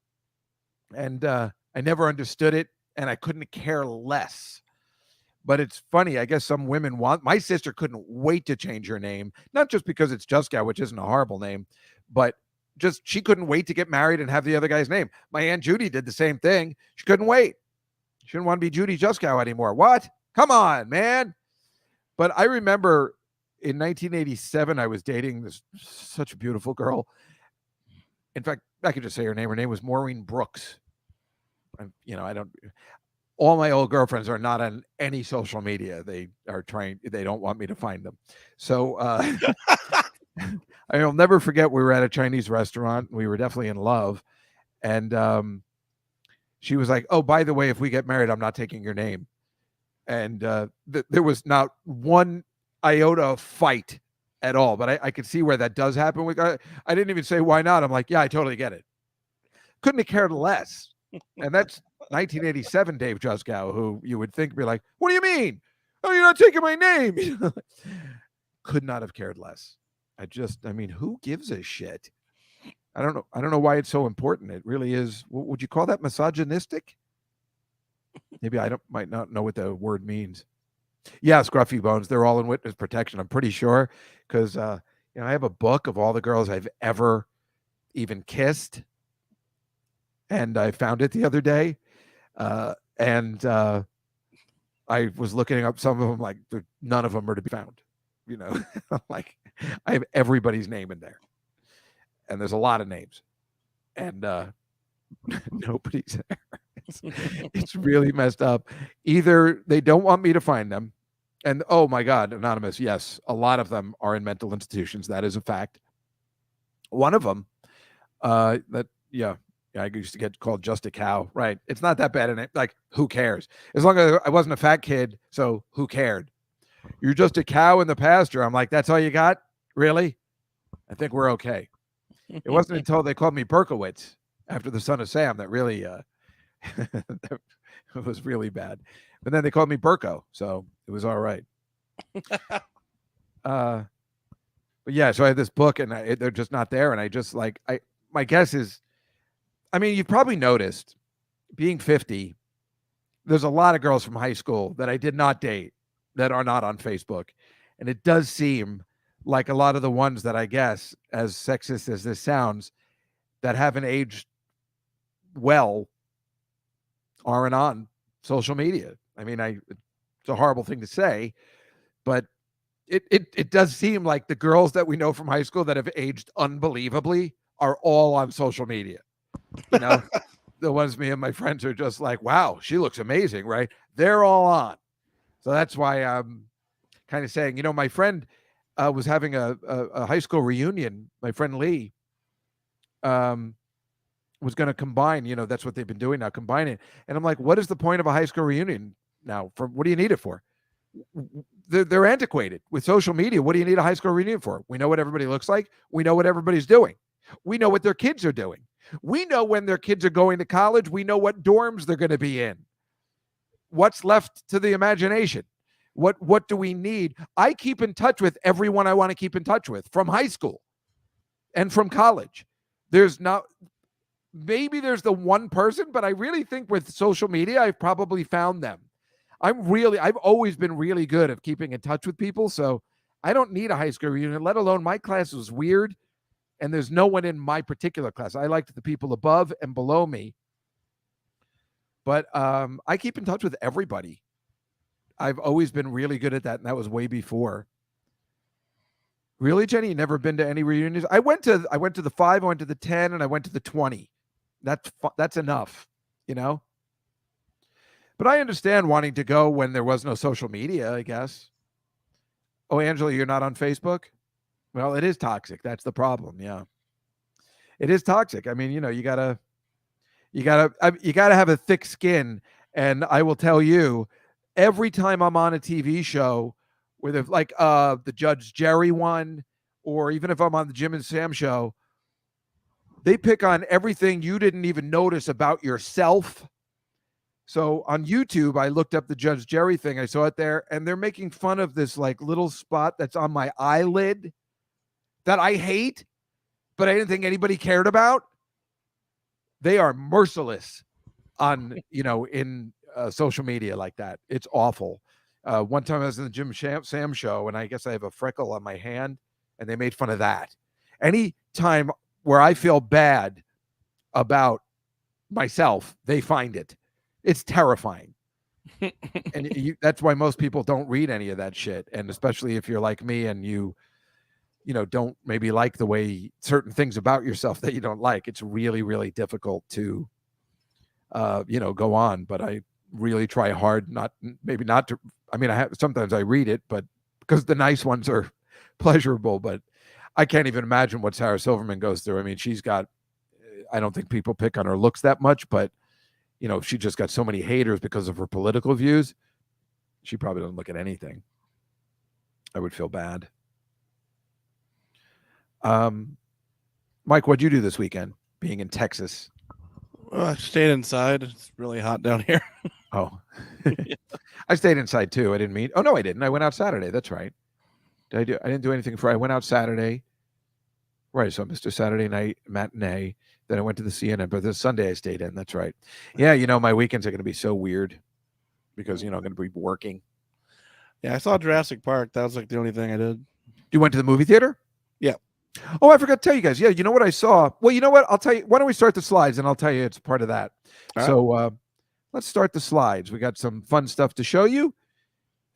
And I never understood it, and I couldn't care less. But it's funny. I guess some women my sister couldn't wait to change her name, not just because it's Juskow, which isn't a horrible name, but just she couldn't wait to get married and have the other guy's name. My Aunt Judy did the same thing. She couldn't wait. She didn't want to be Judy Juskow anymore. What? Come on, man. But I remember in 1987, I was dating such a beautiful girl. In fact, I could just say her name. Her name was Maureen Brooks. All my old girlfriends are not on any social media. They don't want me to find them. So I'll never forget, we were at a Chinese restaurant. We were definitely in love. And she was like, oh, by the way, if we get married, I'm not taking your name. And there was not one iota of fight at all. But I could see where that does happen. I didn't even say, why not? I'm like, yeah, I totally get it. Couldn't have cared less. And that's 1987 Dave Juskow, who you would think be like, what do you mean? Oh, you're not taking my name. Could not have cared less. Who gives a shit? I don't know why it's so important. It really is. Would you call that misogynistic? Maybe might not know what the word means. Yeah, Scruffy Bones. They're all in witness protection. I'm pretty sure because I have a book of all the girls I've ever even kissed, and I found it the other day, and I was looking up some of them. Like none of them are to be found. Like I have everybody's name in there, and there's a lot of names, and nobody's there. It's really messed up. Either they don't want me to find them, and oh my God, anonymous. Yes, a lot of them are in mental institutions. That is a fact. One of them, I used to get called just a cow. Right? It's not that bad, and like who cares? As long as I wasn't a fat kid, so who cared? You're just a cow in the pasture. I'm like, that's all you got? Really? I think we're okay. It wasn't until they called me Berkowitz after the son of Sam that really it was really bad. But then they called me Burko, so it was all right. But yeah, so I had this book, and they're just not there. And I just my guess is, you've probably noticed, being 50, there's a lot of girls from high school that I did not date that are not on Facebook. And it does seem like a lot of the ones that I guess, as sexist as this sounds, that haven't aged well aren't on social media. It's a horrible thing to say, but it does seem like the girls that we know from high school that have aged unbelievably are all on social media. The ones me and my friends are just like, wow, she looks amazing, right? They're all on. So that's why I'm kind of saying, my friend was having a high school reunion. My friend Lee was going to combine, that's what they've been doing now, combining. And I'm like, what is the point of a high school reunion now? What do you need it for? They're antiquated with social media. What do you need a high school reunion for? We know what everybody looks like. We know what everybody's doing. We know what their kids are doing. We know when their kids are going to college. We know what dorms they're going to be in. What's left to the imagination? What do we need? I keep in touch with everyone I want to keep in touch with from high school and from college. Maybe there's the one person, but I really think with social media, I've probably found them. I've always been really good at keeping in touch with people. So I don't need a high school reunion, let alone my class was weird. And there's no one in my particular class. I liked the people above and below me. But I keep in touch with everybody. I've always been really good at that, and that was way before. Really, Jenny? You never been to any reunions? I went to the 5, I went to the 10, and I went to the 20. That's enough, But But I understand wanting to go when there was no social media, I guess. Oh, Angela, you're not on Facebook? Well, it is toxic. That's the problem. Yeah. It is toxic. I mean, you gotta have a thick skin. And I will tell you, every time I'm on a TV show, whether like the Judge Jerry one, or even if I'm on the Jim and Sam show, they pick on everything you didn't even notice about yourself. So on YouTube, I looked up the Judge Jerry thing. I saw it there, and they're making fun of this like little spot that's on my eyelid that I hate, but I didn't think anybody cared about. They are merciless on, in social media like that. It's awful. One time I was in the Jim Sam show, and I guess I have a freckle on my hand, and they made fun of that. Any time where I feel bad about myself, they find it. It's terrifying. And that's why most people don't read any of that shit. And especially if you're like me and you don't maybe like the way certain things about yourself that you don't like, it's really, really difficult to, go on. But I really try hard not to, sometimes I read it, but because the nice ones are pleasurable, but I can't even imagine what Sarah Silverman goes through. I mean, I don't think people pick on her looks that much, but she just got so many haters because of her political views. She probably doesn't look at anything. I would feel bad. Mike, what'd you do this weekend being in Texas? Well, I stayed inside. It's really hot down here. Oh, I stayed inside too. I didn't mean, no, I didn't. I went out Saturday. That's right. I didn't do anything I went out Saturday. Right. So Mr. Saturday night matinee. Then I went to the CNN, but this Sunday I stayed in. That's right. Yeah. My weekends are going to be so weird because, I'm going to be working. Yeah. I saw Jurassic Park. That was like the only thing I did. You went to the movie theater? Yeah. Oh, I forgot to tell you guys. Yeah. You know what I saw? Well, you know what? I'll tell you. Why don't we start the slides and I'll tell you it's part of that. All so let's start the slides. We got some fun stuff to show you.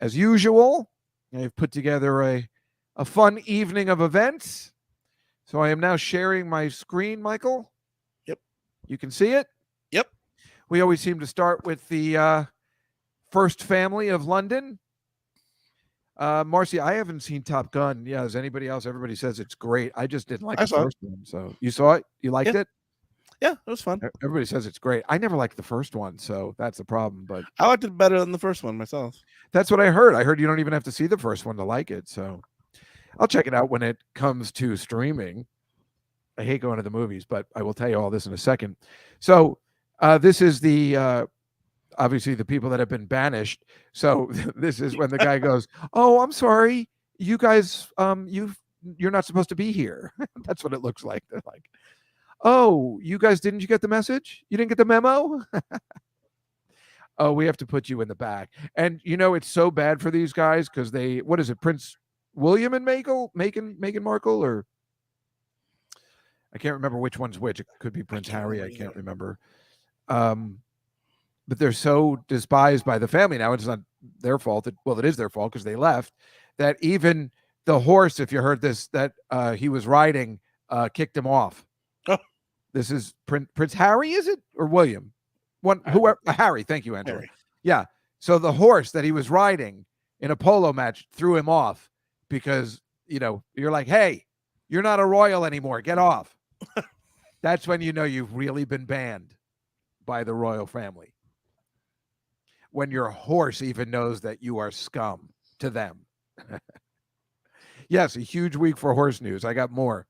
As usual, I've put together a fun evening of events. So I am now sharing my screen, Michael. Yep. You can see it? Yep. We always seem to start with the first family of London. Marcy, I haven't seen Top Gun. Yeah, has anybody else? Everybody says it's great. I just didn't like the first one. So you saw it? You liked it? Yeah, it was fun. Everybody says it's great. I never liked the first one, so that's the problem. But I liked it better than the first one myself. That's what I heard. I heard you don't even have to see the first one to like it. So I'll check it out when it comes to streaming. I hate going to the movies, but I will tell you all this in a second. So this is the obviously the people that have been banished. So this is when the guy goes, "Oh, I'm sorry, you guys, you're not supposed to be here." That's what it looks like. They're like, "Oh, you guys, didn't you get the message? You didn't get the memo?" Oh, we have to put you in the back. And it's so bad for these guys because what is it, Prince William and Meghan Markle, or I can't remember which one's which. It could be Prince Harry. I can't remember. But they're so despised by the family now. It's not their fault. It is their fault because they left. That even the horse, if you heard this, that he was riding, kicked him off. Oh. This is Prince Harry, is it, or William? Whoever. Harry. Thank you, Angela. Harry. Yeah. So the horse that he was riding in a polo match threw him off because you're like, "Hey, you're not a royal anymore. Get off." That's when you've really been banned by the royal family. When your horse even knows that you are scum to them. Yes, a huge week for horse news. I got more.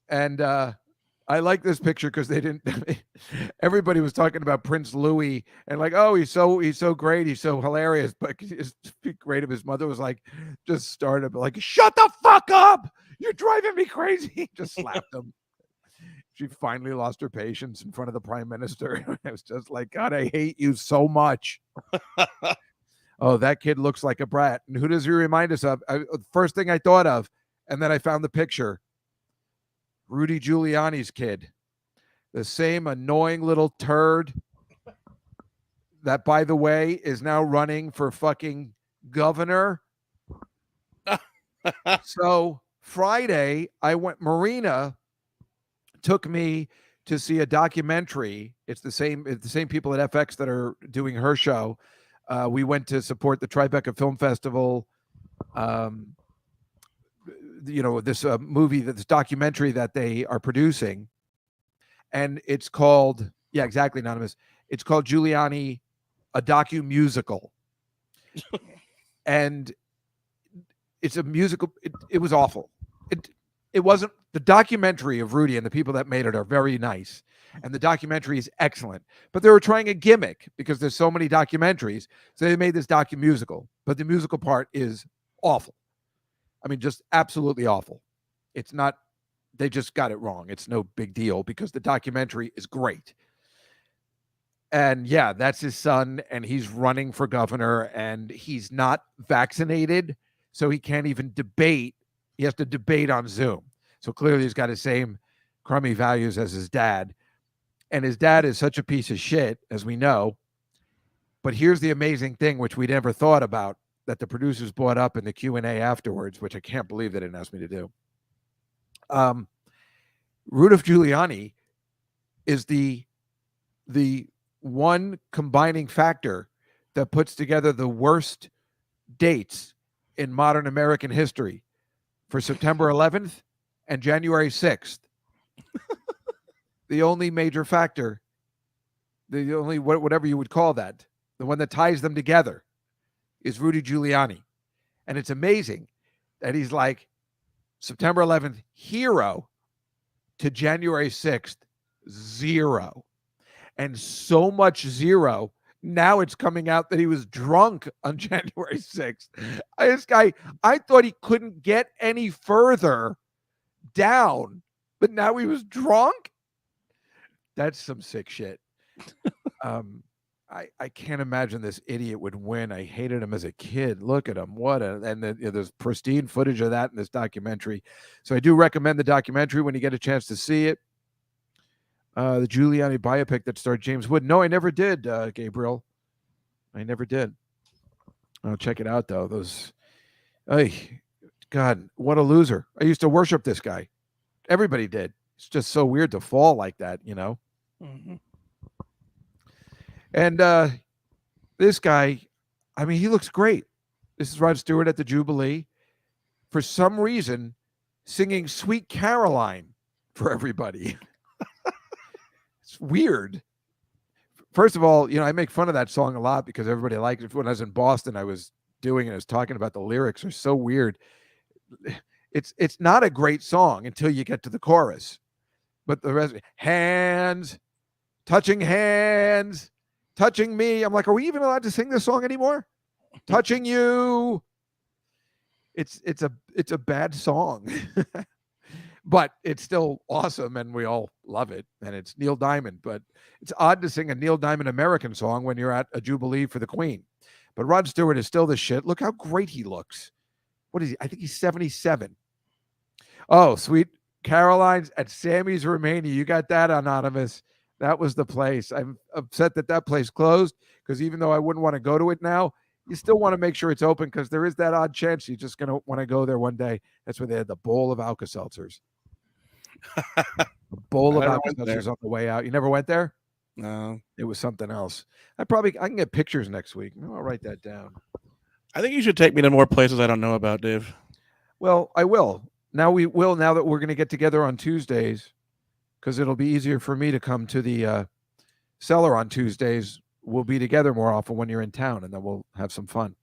And I like this picture because everybody was talking about Prince Louis and like, "Oh, he's so great. He's so hilarious." But his great of his mother was like, just started like, "Shut the fuck up. You're driving me crazy." Just slapped him. She finally lost her patience in front of the prime minister. I was just like, "God, I hate you so much." Oh, that kid looks like a brat. And who does he remind us of? The first thing I thought of, and then I found the picture. Rudy Giuliani's kid. The same annoying little turd that, by the way, is now running for fucking governor. So Friday, Marina took me to see a documentary. It's the same people at FX that are doing her show. We went to support the Tribeca Film Festival. This movie, this documentary that they are producing, and it's called, yeah, exactly, Anonymous. It's called Giuliani, a docu-musical. And it's a musical. It was awful. It wasn't. The documentary of Rudy and the people that made it are very nice, and the documentary is excellent. But they were trying a gimmick because there's so many documentaries, so they made this docu-musical. But the musical part is awful. I mean, just absolutely awful. It's not. They just got it wrong. It's no big deal because the documentary is great. And yeah, that's his son, and he's running for governor, and he's not vaccinated, so he can't even debate. He has to debate on Zoom. So clearly he's got the same crummy values as his dad. And his dad is such a piece of shit, as we know. But here's the amazing thing, which we never thought about, that the producers brought up in the Q&A afterwards, which I can't believe they didn't ask me to do. Rudolph Giuliani is the one combining factor that puts together the worst dates in modern American history for September 11th and January 6th. The only major factor, the only whatever you would call that, the one that ties them together is Rudy Giuliani. And it's amazing that he's like September 11th hero to January 6th zero. And so much zero. Now it's coming out that he was drunk on January 6th. This guy, I thought he couldn't get any further down, but now he was drunk. That's some sick shit. I can't imagine this idiot would win. I hated him as a kid. Look at him. There's pristine footage of that in this documentary. So I do recommend the documentary when you get a chance to see it. The Giuliani biopic that starred James Wood. No, I never did, Gabriel. I never did. I'll check it out, though. God, what a loser. I used to worship this guy. Everybody did. It's just so weird to fall like that, you know? Mm-hmm. And this guy, I mean, he looks great. This is Rod Stewart at the Jubilee. For some reason, singing Sweet Caroline for everybody. It's weird. First of all, I make fun of that song a lot because everybody likes it. When I was in Boston, I was talking about the lyrics are so weird. It's not a great song until you get to the chorus. But the rest, hands, touching me. I'm like, are we even allowed to sing this song anymore? Touching you. It's a bad song. But it's still awesome, and we all love it. And it's Neil Diamond, but it's odd to sing a Neil Diamond American song when you're at a Jubilee for the Queen. But Rod Stewart is still the shit. Look how great he looks. What is he? I think he's 77. Oh, Sweet Caroline's at Sammy's Romania. You got that, Anonymous. That was the place. I'm upset that place closed because even though I wouldn't want to go to it now, you still want to make sure it's open because there is that odd chance you're just going to want to go there one day. That's where they had the bowl of Alka-Seltzers. A bowl of Alka-Seltzers on the way out. You never went there? No. It was something else. I can get pictures next week. I'll write that down. I think you should take me to more places I don't know about, Dave. Well, I will. Now that we're going to get together on Tuesdays, because it'll be easier for me to come to the Cellar on Tuesdays. We'll be together more often when you're in town, and then we'll have some fun.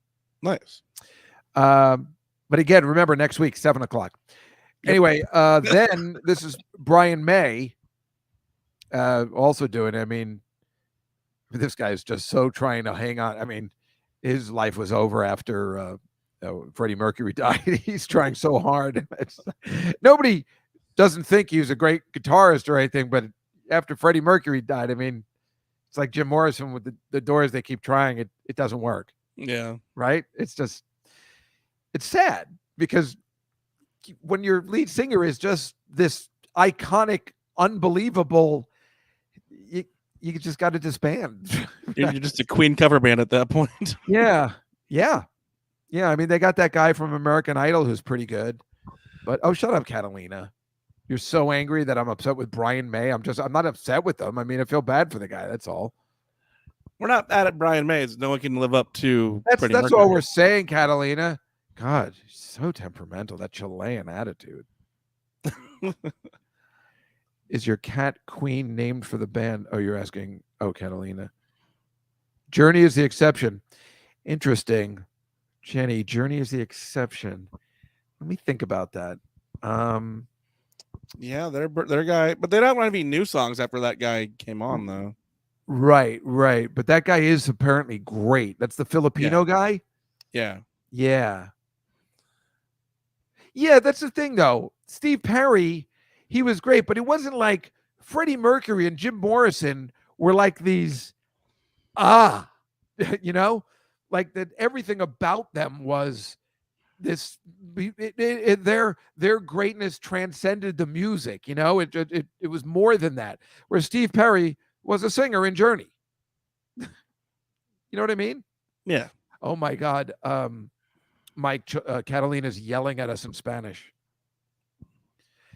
Nice. But again, remember, next week, 7:00. Yep. Anyway, then this is Brian May also doing it. I mean, this guy is just so trying to hang on. I mean, his life was over after Freddie Mercury died. He's trying so hard. Nobody doesn't think he was a great guitarist or anything, but after Freddie Mercury died, I mean, it's like Jim Morrison with the Doors. They keep trying. It doesn't work. Yeah. Right? It's sad because when your lead singer is just this iconic, unbelievable, you just got to disband. You're just a Queen cover band at that point. Yeah. I mean, they got that guy from American Idol who's pretty good. But, shut up, Catalina. You're so angry that I'm upset with Brian May. I'm not upset with him. I mean, I feel bad for the guy. That's all. We're not mad at Brian Mays. No one can live up to Freddie That's Mercury. all we're saying, Catalina. God, she's so temperamental. That Chilean attitude. Is your cat Queen named for the band? Oh, you're asking. Oh, Catalina. Journey is the exception. Interesting. Jenny, Journey is the exception. Let me think about that. Yeah, their guy, but they don't want to be new songs after that guy came on though. Right. But that guy is apparently great. That's the Filipino guy. Yeah. Yeah, that's the thing though. Steve Perry, he was great, but it wasn't like Freddie Mercury and Jim Morrison were like these, you know, like that everything about them was this, their greatness transcended the music, you know, it was more than that. Where Steve Perry was a singer in Journey. You know what I mean? Yeah. Oh my God. Mike, Catalina's yelling at us in Spanish.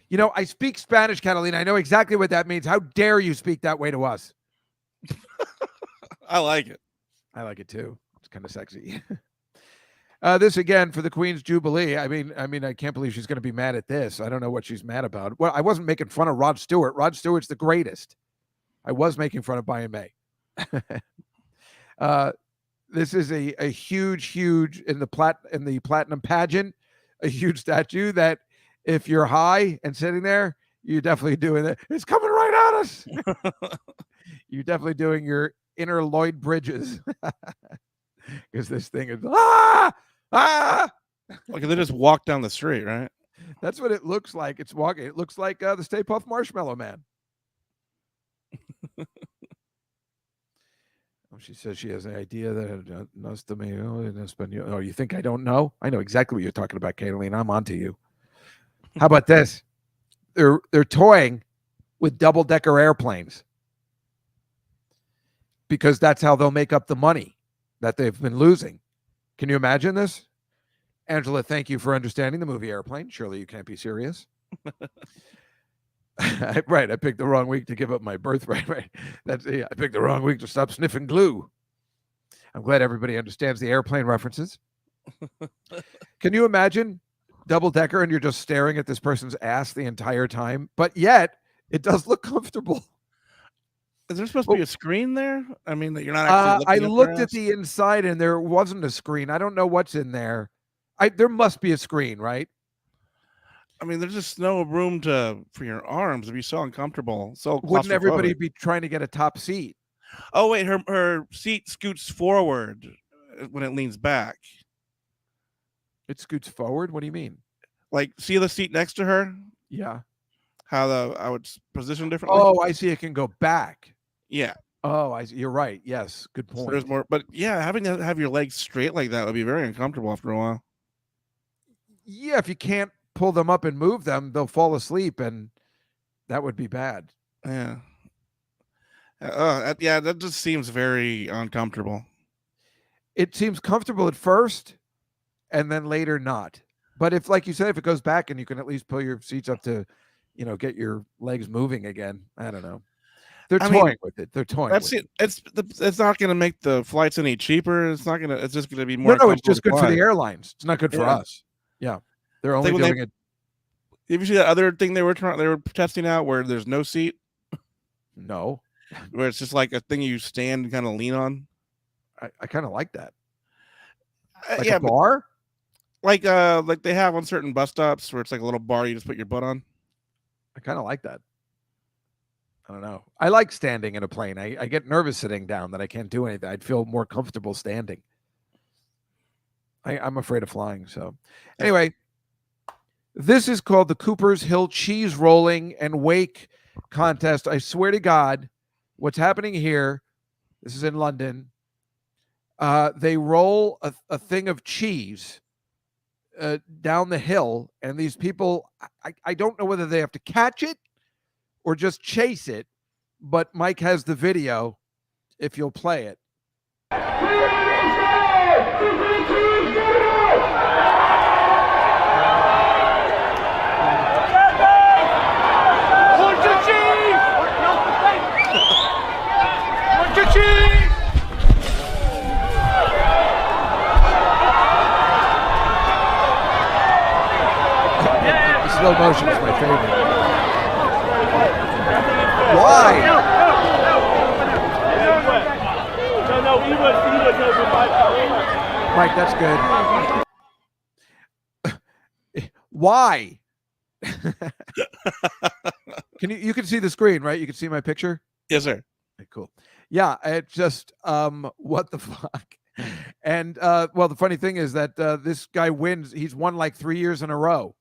You know, I speak Spanish, Catalina. I know exactly what that means. How dare you speak that way to us? I like it. I like it too. It's kind of sexy. This again for the Queen's Jubilee. I mean, I can't believe she's going to be mad at this. I don't know what she's mad about. Well, I wasn't making fun of Rod Stewart. Rod Stewart's the greatest. I was making fun of Brian May. This is a huge in the platinum pageant, a huge statue that if you're high and sitting there, you're definitely doing it. It's coming right at us. You're definitely doing your inner Lloyd Bridges. Because this thing is Like they just walk down the street, right? That's what it looks like. It's walking. It looks like the Stay Puft Marshmallow Man. She says she has an idea that knows to me. Oh, you think I don't know? I know exactly what you're talking about, Kayleen. I'm onto you. How about this? They're toying with double-decker airplanes because that's how they'll make up the money that they've been losing. Can you imagine this? Angela, thank you for understanding the movie Airplane. Surely you can't be serious. Right, I picked the wrong week to give up my birthright. Right, I picked the wrong week to stop sniffing glue. I'm glad everybody understands the airplane references. Can you imagine double decker and you're just staring at this person's ass the entire time, but yet it does look comfortable? Is there supposed to be a screen there? I mean, that you're not actually I looking looked at the inside and there wasn't a screen. I don't know what's in there. There must be a screen, right? I mean, there's just no room for your arms. It'd be so uncomfortable. So wouldn't everybody be trying to get a top seat? Oh wait, her seat scoots forward when it leans back. It scoots forward? What do you mean? Like, see the seat next to her? Yeah. How I would position differently? Oh, I see. It can go back. Yeah. Oh, I see. You're right. Yes. Good point. So there's more, but yeah, having to have your legs straight like that would be very uncomfortable after a while. Yeah, if you can't pull them up and move them, they'll fall asleep, and that would be bad. Yeah. Yeah, that just seems very uncomfortable. It seems comfortable at first, and then later not. But if, like you said, if it goes back and you can at least pull your seats up to, get your legs moving again, I don't know. They're toying with it. They're toying. That's with it. It's not going to make the flights any cheaper. It's not going to. It's just going to be more. No, it's just good for the airlines. It's not good for us. Yeah, they're only doing it. Did you see that other thing they were testing out where there's no seat? No, where it's just like a thing you stand and kind of lean on. I kind of like that. Like yeah, a bar, like they have on certain bus stops where it's like a little bar you just put your butt on. I kind of like that. I don't know. I like standing in a plane. I get nervous sitting down that I can't do anything. I'd feel more comfortable standing. I'm afraid of flying. So anyway, this is called the Cooper's Hill Cheese Rolling and Wake Contest. I swear to God, what's happening here, this is in London. They roll a thing of cheese down the hill, and these people, I don't know whether they have to catch it or just chase it, but Mike has the video if you'll play it. slow motion is my favorite. Why? No, he was over my Mike, that's good. Why? You can see the screen, right? You can see my picture? Yes, sir. Okay, cool. Yeah, it just what the fuck? And well, the funny thing is that this guy wins. He's won like 3 years in a row.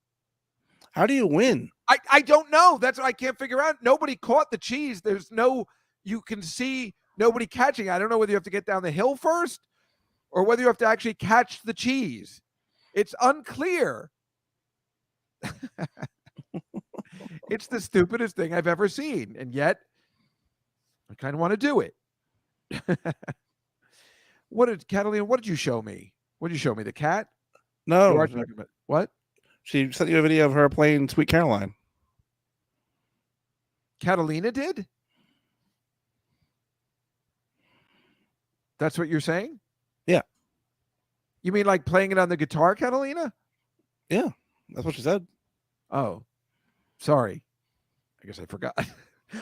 How do you win? I don't know. That's what I can't figure out. Nobody caught the cheese. There's no, you can see nobody catching. I don't know whether you have to get down the hill first or whether you have to actually catch the cheese. It's unclear. It's the stupidest thing I've ever seen. And yet I kind of want to do it. Catalina, what did you show me? What did you show me? The cat? No. You are talking about, what? She sent you a video of her playing Sweet Caroline. Catalina did? That's what you're saying? Yeah. You mean like playing it on the guitar, Catalina? Yeah, that's what she said. Oh, sorry. I guess I forgot.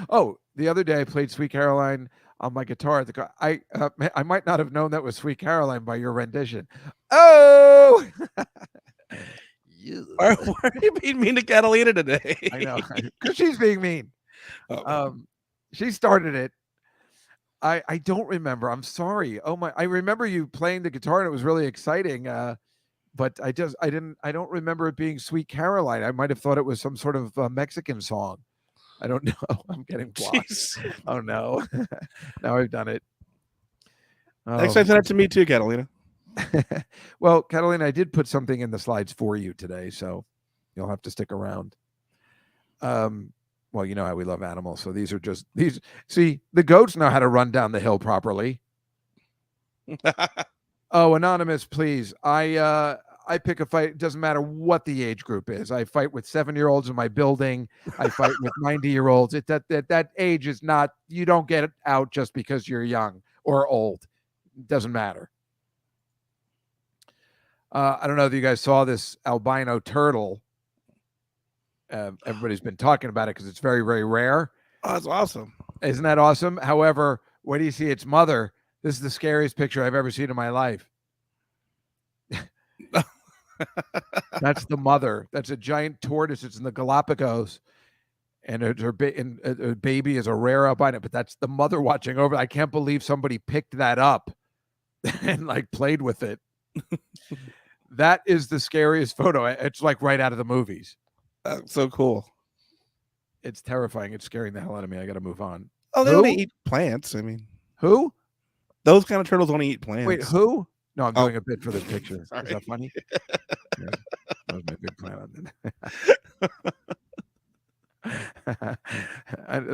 Oh, the other day I played Sweet Caroline on my guitar. I might not have known that was Sweet Caroline by your rendition. Oh, Why are you being mean to Catalina today? I know, because she's being mean. Oh. She started it. I don't remember. I'm sorry. Oh my! I remember you playing the guitar and it was really exciting. But I don't remember it being Sweet Caroline. I might have thought it was some sort of Mexican song. I don't know. I'm getting blocked. Jeez. Oh no. Now I've done it. Next time, send it to me too, Catalina. Well, Catalina, I did put something in the slides for you today, so you'll have to stick around. Well, you know how we love animals, so these are just these. See, the goats know how to run down the hill properly. Oh, anonymous, please. I pick a fight. It doesn't matter what the age group is. I fight with 7-year-olds in my building. I fight with 90-year-olds. That age is not. You don't get out just because you're young or old. It doesn't matter. I don't know if you guys saw this albino turtle. Everybody's been talking about it because it's very, very rare. Oh, that's awesome. Isn't that awesome? However, when you see its mother, this is the scariest picture I've ever seen in my life. That's the mother. That's a giant tortoise. It's in the Galapagos, and her baby is a rare albino. But that's the mother watching over. I can't believe somebody picked that up and like played with it. That is the scariest photo. It's like right out of the movies. That's so cool. It's terrifying. It's scaring the hell out of me. I got to move on. Oh, they Who? only eat plants. I mean, Who? those kind of turtles only eat plants. Wait, who? No, I'm doing a bit for the picture. Is Sorry. that funny? Yeah, that was my big plan on it.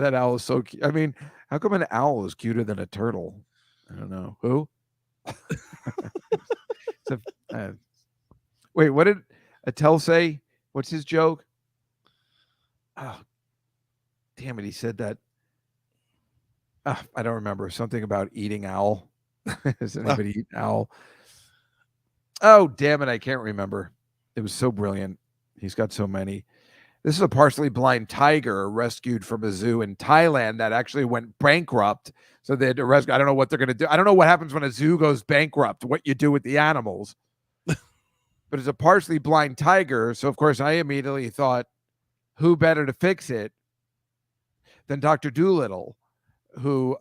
That owl is so cute. I mean, how come an owl is cuter than a turtle? I don't know. Who? Wait, what did Attell say? What's his joke? Oh, damn it. He said that. I don't remember. Something about eating owl. Does anybody eat owl? Oh, damn it. I can't remember. It was so brilliant. He's got so many. This is a partially blind tiger rescued from a zoo in Thailand that actually went bankrupt. So they had to rescue. I don't know what they're going to do. I don't know what happens when a zoo goes bankrupt, what you do with the animals. But it's a partially blind tiger. So, of course, I immediately thought, who better to fix it than Dr. Dolittle, who,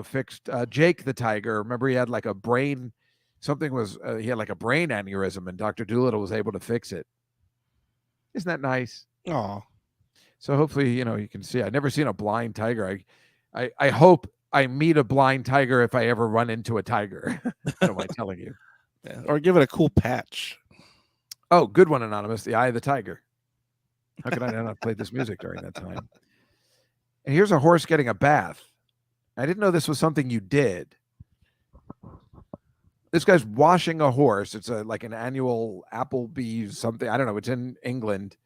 fixed Jake the tiger. Remember, he had like a brain, he had like a brain aneurysm, and Dr. Dolittle was able to fix it. Isn't that nice? Oh, so hopefully, you can see. I've never seen a blind tiger. I hope I meet a blind tiger if I ever run into a tiger. What am I telling you? yeah. Or give it a cool patch. Oh, good one, Anonymous. The Eye of the Tiger. How could I not have played this music during that time? And here's a horse getting a bath. I didn't know this was something you did. This guy's washing a horse. It's like an annual Applebee's something. I don't know. It's in England.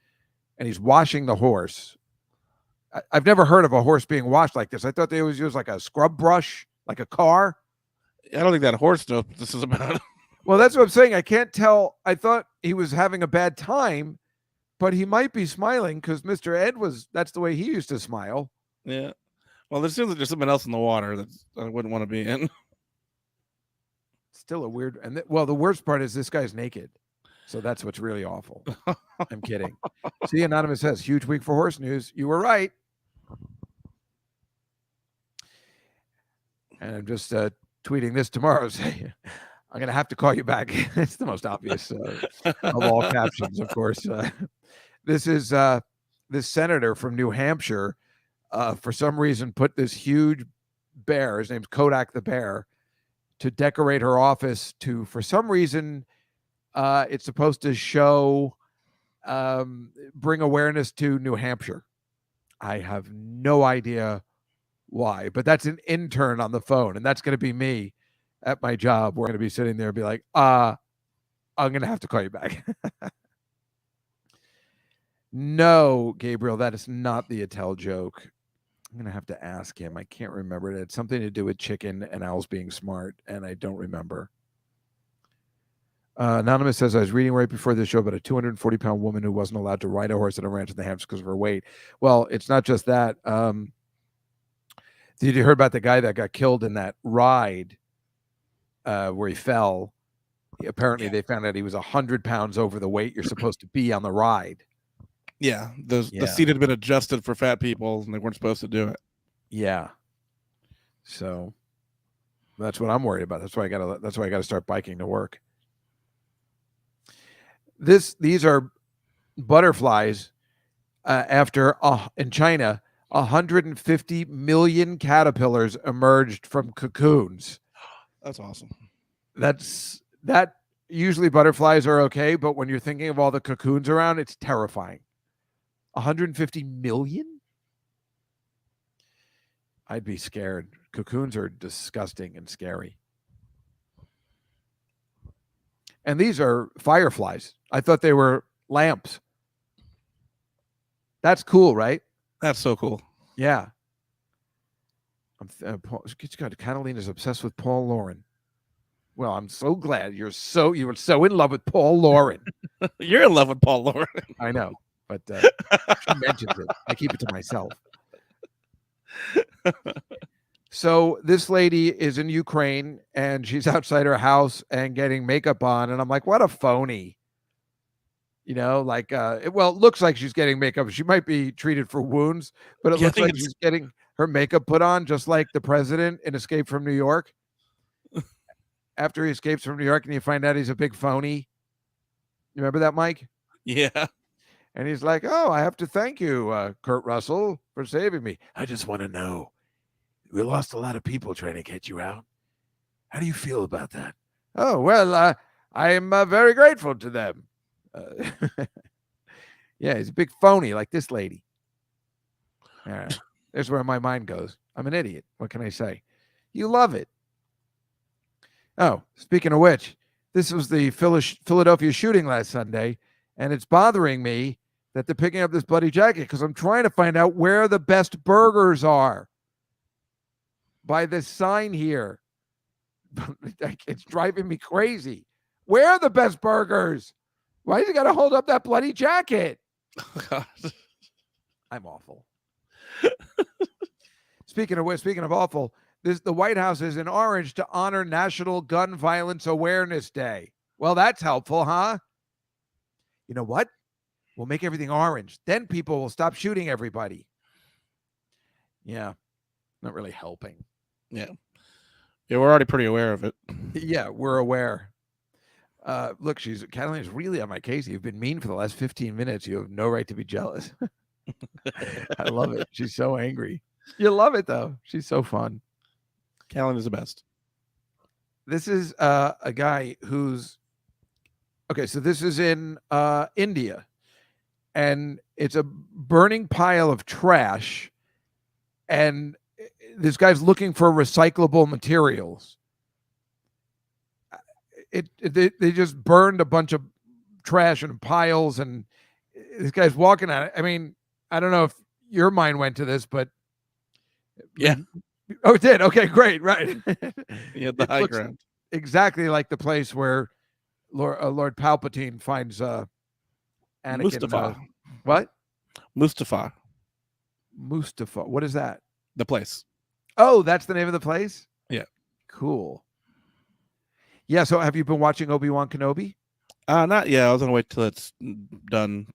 And he's washing the horse. I've never heard of a horse being washed like this. I thought they always use like a scrub brush, like a car. I don't think that horse knows what this is about. Well, that's what I'm saying. I can't tell. I thought he was having a bad time but he might be smiling because Mr. Ed that's the way he used to smile. Yeah. Well, there seems like there's something else in the water that I wouldn't want to be in. Still a weird, and well, the worst part is this guy's naked. So that's what's really awful. I'm kidding. See, Anonymous says, huge week for horse news. You were right. And I'm just tweeting this tomorrow saying, I'm going to have to call you back. It's the most obvious of all captions, of course. This is this senator from New Hampshire, for some reason, put this huge bear, his name's Kodak the Bear, to decorate her office to, for some reason, it's supposed to show, bring awareness to New Hampshire. I have no idea why, but that's an intern on the phone, and that's going to be me at my job. We're going to be sitting there and be like, I'm going to have to call you back. No, Gabriel, that is not the Attell joke. I'm going to have to ask him. I can't remember. It had something to do with chicken and owls being smart, and I don't remember. Anonymous says, I was reading right before this show about a 240-pound woman who wasn't allowed to ride a horse at a ranch in the Hamptons because of her weight. Well, it's not just that. Did you hear about the guy that got killed in that ride where he fell? Apparently, They found out he was 100 pounds over the weight you're supposed to be on the ride. Yeah, the seat had been adjusted for fat people, and they weren't supposed to do it. Yeah. So that's what I'm worried about. That's why I gotta start biking to work. These are butterflies. After in China, 150 million caterpillars emerged from cocoons. That's awesome. That usually butterflies are okay, but when you're thinking of all the cocoons around, it's terrifying. 150 million? I'd be scared. Cocoons are disgusting and scary. And these are fireflies. I thought they were lamps. That's cool, right? That's so cool. Yeah. Catalina's obsessed with Paul Lauren. Well, I'm so glad you were so in love with Paul Lauren. You're in love with Paul Lauren. I know, but she mentions it. I keep it to myself. So this lady is in Ukraine and she's outside her house and getting makeup on. And I'm like, what a phony. You know, like, it looks like she's getting makeup. She might be treated for wounds, but it looks like she's getting her makeup put on, just like the president in Escape from New York. After he escapes from New York and you find out he's a big phony. You remember that, Mike? Yeah. And he's like, oh, I have to thank you, Kurt Russell, for saving me. I just want to know. We lost a lot of people trying to get you out. How do you feel about that? Oh, well, I am very grateful to them. Yeah, he's a big phony like this lady. All right. There's where my mind goes. I'm an idiot. What can I say? You love it. Oh, speaking of which, this was the Philadelphia shooting last Sunday, and it's bothering me that they're picking up this bloody jacket because I'm trying to find out where the best burgers are. By this sign here. It's driving me crazy. Where are the best burgers? Why you got to hold up that bloody jacket? Oh, God. I'm awful. Speaking of awful, the White House is in orange to honor National Gun Violence Awareness Day. Well, that's helpful, huh? You know what? We'll make everything orange. Then people will stop shooting everybody. Yeah, not really helping. Yeah, we're already pretty aware of it. Yeah, we're aware. Look, Catalina's really on my case. You've been mean for the last 15 minutes. You have no right to be jealous. I love it. She's so angry. You love it, though. She's so fun. Callan is the best. This is a guy who's... Okay, so this is in India. And it's a burning pile of trash. And this guy's looking for recyclable materials. They just burned a bunch of trash and piles, and this guy's walking on it. I mean, I don't know if your mind went to this, but yeah. Oh, it did. Okay, great. Right. Yeah, the high ground. Exactly like the place where Lord Palpatine finds Anakin. Mustafa. What? Mustafa, Mustafa. What is that? the place. Oh, that's the name of the place? Yeah. Cool. Yeah, so have you been watching Obi-Wan Kenobi? Not yet. I was gonna wait till it's done.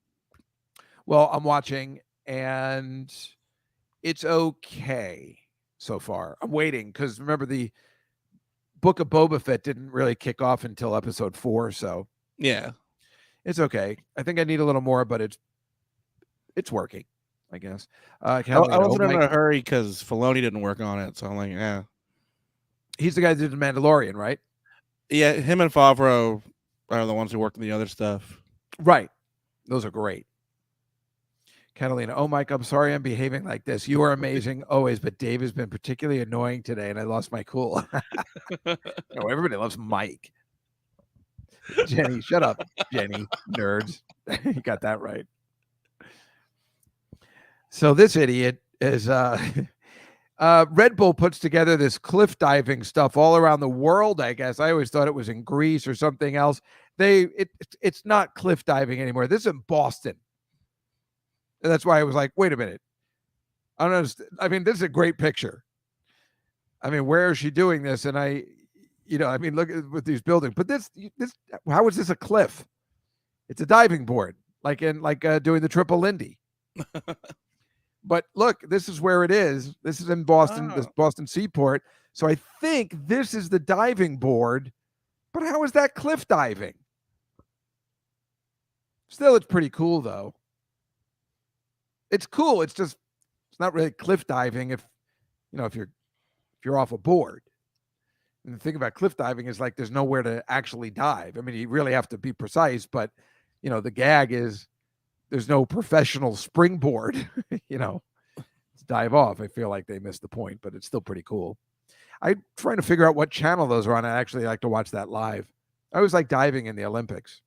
Well, I'm watching, and it's okay so far. I'm waiting because remember the Book of Boba Fett didn't really kick off until episode 4, so Yeah. it's okay. I think I need a little more, but it's working, I guess. I Catalina, wasn't in a hurry because Filoni didn't work on it, so I'm like, yeah. he's the guy that did the Mandalorian, right? Yeah, him and Favreau are the ones who worked on the other stuff. Right. Those are great. Catalina, oh, Mike, I'm sorry I'm behaving like this. You are amazing always, but Dave has been particularly annoying today, and I lost my cool. No, everybody loves Mike. Jenny, shut up, Jenny, nerds. You got that right. So this idiot is Red Bull puts together this cliff diving stuff all around the world, I guess. I always thought it was in Greece or something else. It's not cliff diving anymore. This is in Boston. And that's why I was like, wait a minute. I don't understand. I mean, this is a great picture. I mean, where is she doing this? And look at with these buildings. But this, how is this a cliff? It's a diving board, like doing the triple Lindy. But look, this is where it is. This is in Boston, this Boston Seaport. So I think this is the diving board. But how is that cliff diving? Still, it's pretty cool, though. It's cool. It's not really cliff diving if you're off a board. And the thing about cliff diving is like there's nowhere to actually dive. I mean, you really have to be precise, but the gag is there's no professional springboard, to dive off. I feel like they missed the point, but it's still pretty cool. I'm trying to figure out what channel those are on. I actually like to watch that live. I always like diving in the Olympics.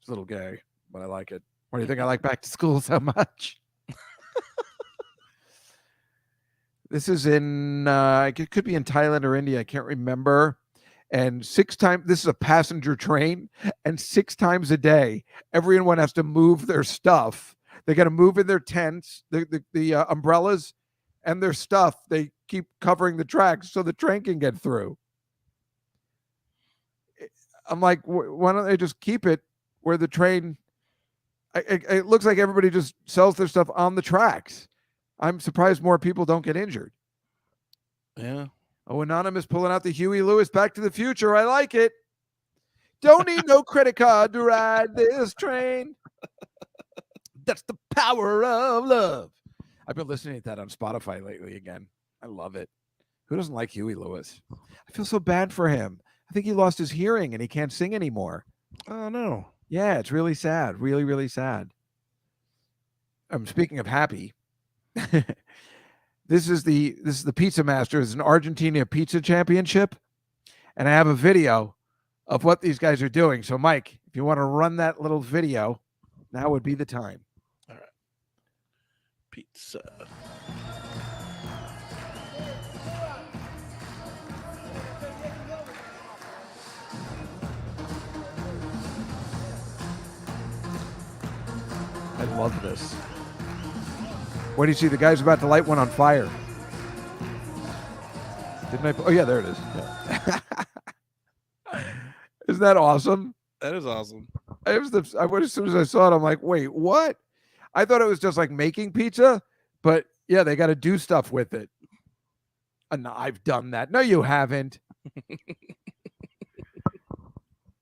It's a little gay, but I like it. Why do you think I like back to school so much? This is in, it could be in Thailand or India. I can't remember. And 6 times, this is a passenger train, and 6 times a day, everyone has to move their stuff. They got to move in their tents, the umbrellas, and their stuff. They keep covering the tracks so the train can get through. I'm like, why don't they just keep it where the train... It looks like everybody just sells their stuff on the tracks. I'm surprised more people don't get injured. Yeah. Oh, Anonymous pulling out the Huey Lewis Back to the Future. I like it. Don't need no credit card to ride this train. That's the power of love. I've been listening to that on Spotify lately again. I love it. Who doesn't like Huey Lewis? I feel so bad for him. I think he lost his hearing and he can't sing anymore. Oh, no. Yeah, it's really sad. Really, really sad. Speaking of happy, this is the Pizza Masters, an Argentina pizza championship, and I have a video of what these guys are doing. So, Mike, if you want to run that little video, now would be the time. All right. Pizza. I love this. What do you see? The guy's about to light one on fire. Didn't I? Oh, yeah, there it is. Yeah. Isn't that awesome? That is awesome. As soon as I saw it, I'm like, wait, what? I thought it was just like making pizza, but yeah, they got to do stuff with it. And I've done that. No, you haven't.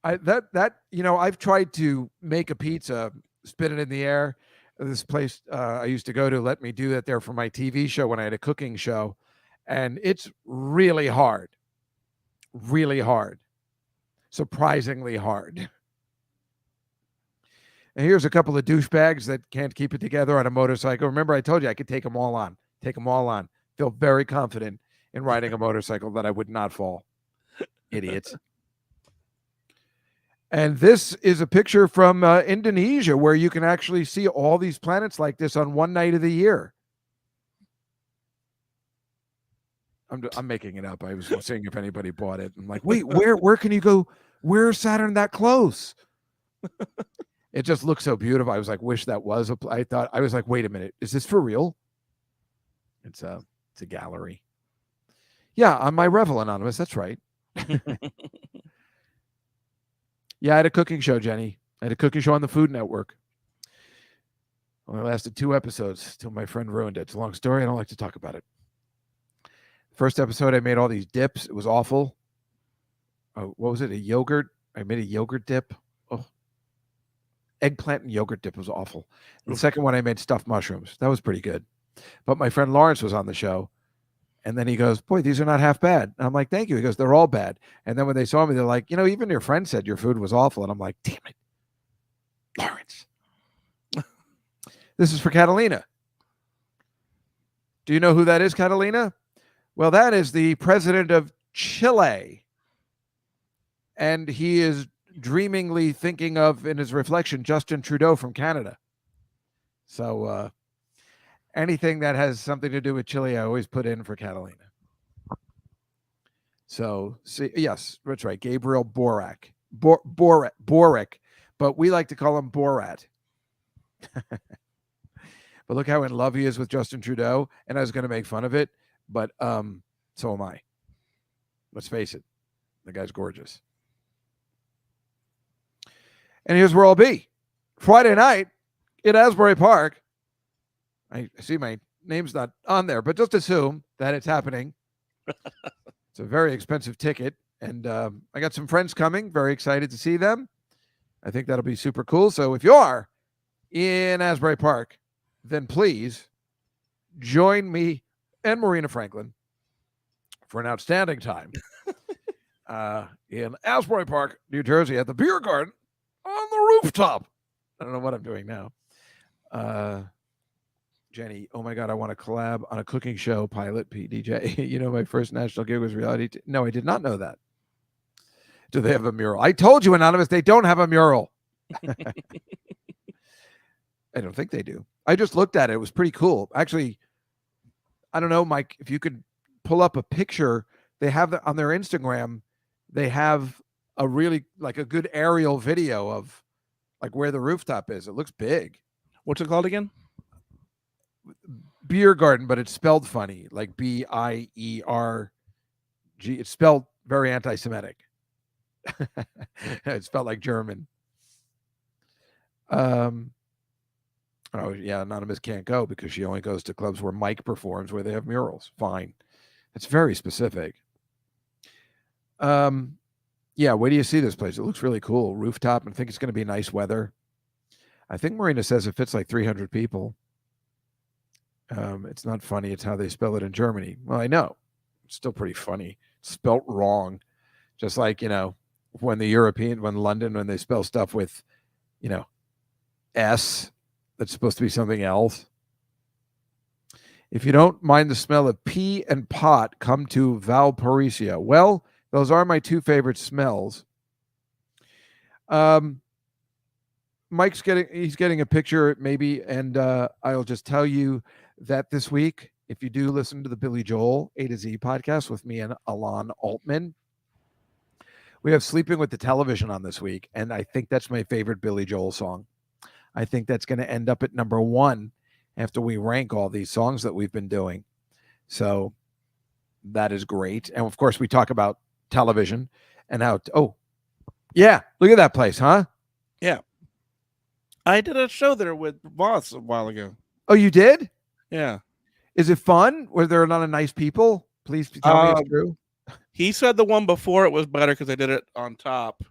I've tried to make a pizza, spin it in the air. This place I used to go to let me do that there for my TV show when I had a cooking show. And it's really hard. Really hard. Surprisingly hard. And here's a couple of douchebags that can't keep it together on a motorcycle. Remember, I told you I could take them all on. Feel very confident in riding a motorcycle that I would not fall. Idiots. And this is a picture from Indonesia where you can actually see all these planets like this on one night of the year. I'm making it up. I was seeing if anybody bought it. I'm like, wait, where can you go? Where's Saturn that close? It just looked so beautiful. I was like, wish that was I thought, I was like, wait a minute, is this for real? It's a gallery. Yeah, on my Revel Anonymous. That's right. Yeah, I had a cooking show, Jenny. I had a cooking show on the Food Network. Only lasted 2 episodes till my friend ruined it. It's a long story. I don't like to talk about it. First episode, I made all these dips. It was awful. Oh, what was it? A yogurt. I made a yogurt dip. Oh, eggplant and yogurt dip was awful. The second one, I made stuffed mushrooms. That was pretty good. But my friend Lawrence was on the show. And then he goes, boy, these are not half bad. And I'm like, thank you. He goes, they're all bad. And then when they saw me, they're like, even your friend said your food was awful. And I'm like, damn it, Lawrence. This is for Catalina. Do you know who that is, Catalina? Well, that is the president of Chile. And he is dreamingly thinking of, in his reflection, Justin Trudeau from Canada. So anything that has something to do with Chile, I always put in for Catalina. So, see, yes, that's right. Gabriel Boric. Boric, but we like to call him Borat. But look how in love he is with Justin Trudeau. And I was going to make fun of it, but so am I. Let's face it. The guy's gorgeous. And here's where I'll be. Friday night in Asbury Park. I see my name's not on there, but just assume that it's happening. It's a very expensive ticket. And I got some friends coming. Very excited to see them. I think that'll be super cool. So if you are in Asbury Park, then please join me and Marina Franklin for an outstanding time in Asbury Park, New Jersey, at the Beer Garden on the rooftop. I don't know what I'm doing now. Jenny, oh my God, I want to collab on a cooking show pilot, PDJ. My first national gig was reality. No, I did not know that. Do they have a mural? I told you, Anonymous, they don't have a mural. I don't think they do. I just looked at it. It was pretty cool. Actually, I don't know, Mike, if you could pull up a picture. They have on their Instagram, they have a really like a good aerial video of like where the rooftop is. It looks big. What's it called again? Beer Garden, but it's spelled funny, like BIERG. It's spelled very anti-Semitic. It's spelled like German. Oh yeah, Anonymous can't go because she only goes to clubs where Mike performs, where they have murals. Fine, it's very specific. Yeah, where do you see this place? It looks really cool, rooftop, and I think it's going to be nice weather. I think Marina says it fits like 300 people. It's not funny. It's how they spell it in Germany. Well, I know. It's still pretty funny. It's spelt wrong. Just like, when London, when they spell stuff with, S, that's supposed to be something else. If you don't mind the smell of pea and pot, come to Valparaiso. Well, those are my 2 favorite smells. Mike's getting a picture maybe, and I'll just tell you that this week, if you do listen to the Billy Joel A to Z podcast with me and Alon Altman, we have Sleeping with the Television on this week, and I think that's my favorite Billy Joel song. I think that's going to end up at number 1 after we rank all these songs that we've been doing. So that is great. And of course, we talk about television and how, yeah, look at that place, huh? Yeah. I did a show there with Voss a while ago. Oh, you did? Yeah. Is it fun? Were there a lot of nice people? Please tell me it's true. He said the one before it was better because they did it on top.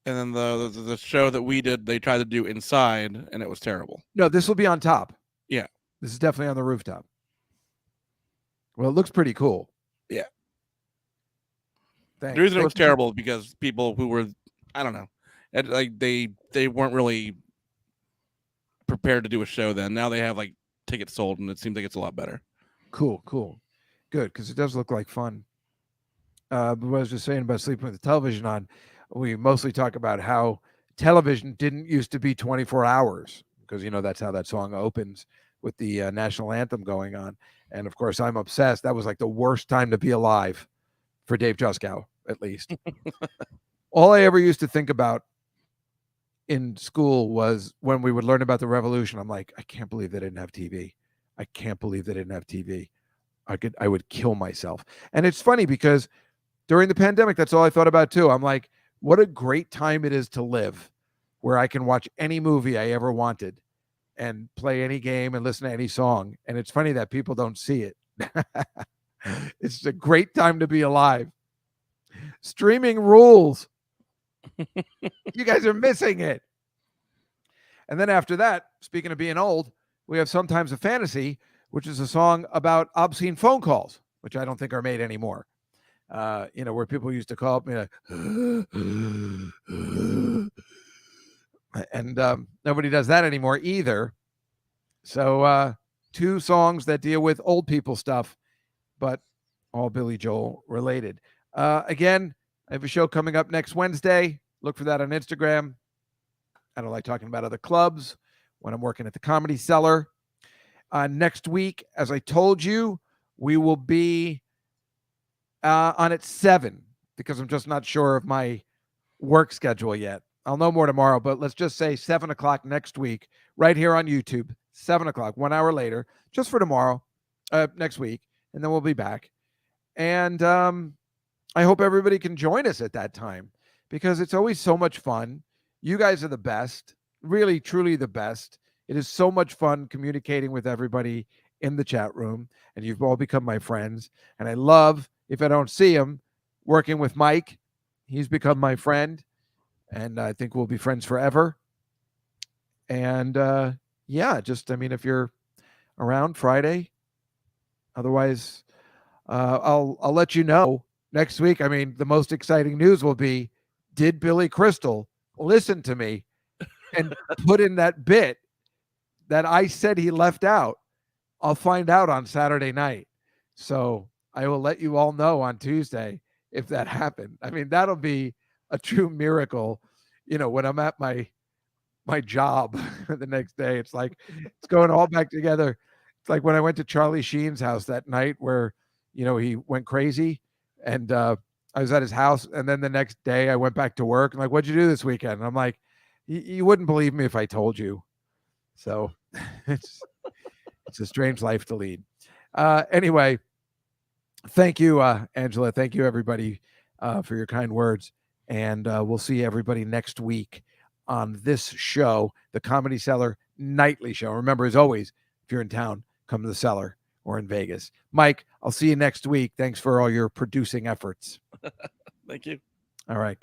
And then the show that we did, they tried to do inside, and it was terrible. No, this will be on top. Yeah. This is definitely on the rooftop. Well, it looks pretty cool. Yeah. Thanks. The reason it was terrible is because people who were, I don't know, like they weren't really prepared to do a show then. Now they have like tickets sold, and it seems like it's a lot better. Cool. Good, because it does look like fun. But what I was just saying about Sleeping with the Television on, we mostly talk about how television didn't used to be 24 hours because, that's how that song opens with the national anthem going on. And of course, I'm obsessed. That was like the worst time to be alive for Dave Juskow, at least. All I ever used to think about in school was when we would learn about the revolution. I'm like, I can't believe they didn't have TV. I can't believe they didn't have TV. I would kill myself. And it's funny because during the pandemic, that's all I thought about too. I'm like, what a great time it is to live, where I can watch any movie I ever wanted and play any game and listen to any song. And it's funny that people don't see it. It's a great time to be alive. Streaming rules. You guys are missing it. And then after that, speaking of being old, we have Sometimes a Fantasy, which is a song about obscene phone calls, which I don't think are made anymore. Where people used to call up me like, and nobody does that anymore either. So 2 songs that deal with old people stuff, but all Billy Joel related. Again, I have a show coming up next Wednesday. Look for that on Instagram. I don't like talking about other clubs when I'm working at the Comedy Cellar. Next week, as I told you, we will be on at 7 because I'm just not sure of my work schedule yet. I'll know more tomorrow, but let's just say 7 o'clock next week, right here on YouTube, 7 o'clock, 1 hour later, just for tomorrow, next week, and then we'll be back. And I hope everybody can join us at that time because it's always so much fun. You guys are the best, really, truly the best. It is so much fun communicating with everybody in the chat room, and you've all become my friends. And I love, if I don't see him, working with Mike. He's become my friend, and I think we'll be friends forever. And if you're around Friday, otherwise, I'll let you know next week. I mean, the most exciting news will be, did Billy Crystal listen to me and put in that bit that I said he left out? I'll find out on Saturday night. So I will let you all know on Tuesday if that happened. I mean, that'll be a true miracle. When I'm at my job the next day, it's like, it's going all back together. It's like when I went to Charlie Sheen's house that night where, he went crazy, and I was at his house. And then the next day I went back to work and like, what'd you do this weekend? And I'm like, you wouldn't believe me if I told you. So it's a strange life to lead. Anyway, thank you, Angela. Thank you, everybody, for your kind words. And we'll see everybody next week on this show, the Comedy Cellar Nightly Show. Remember, as always, if you're in town, come to the Cellar or in Vegas. Mike, I'll see you next week. Thanks for all your producing efforts. Thank you. All right.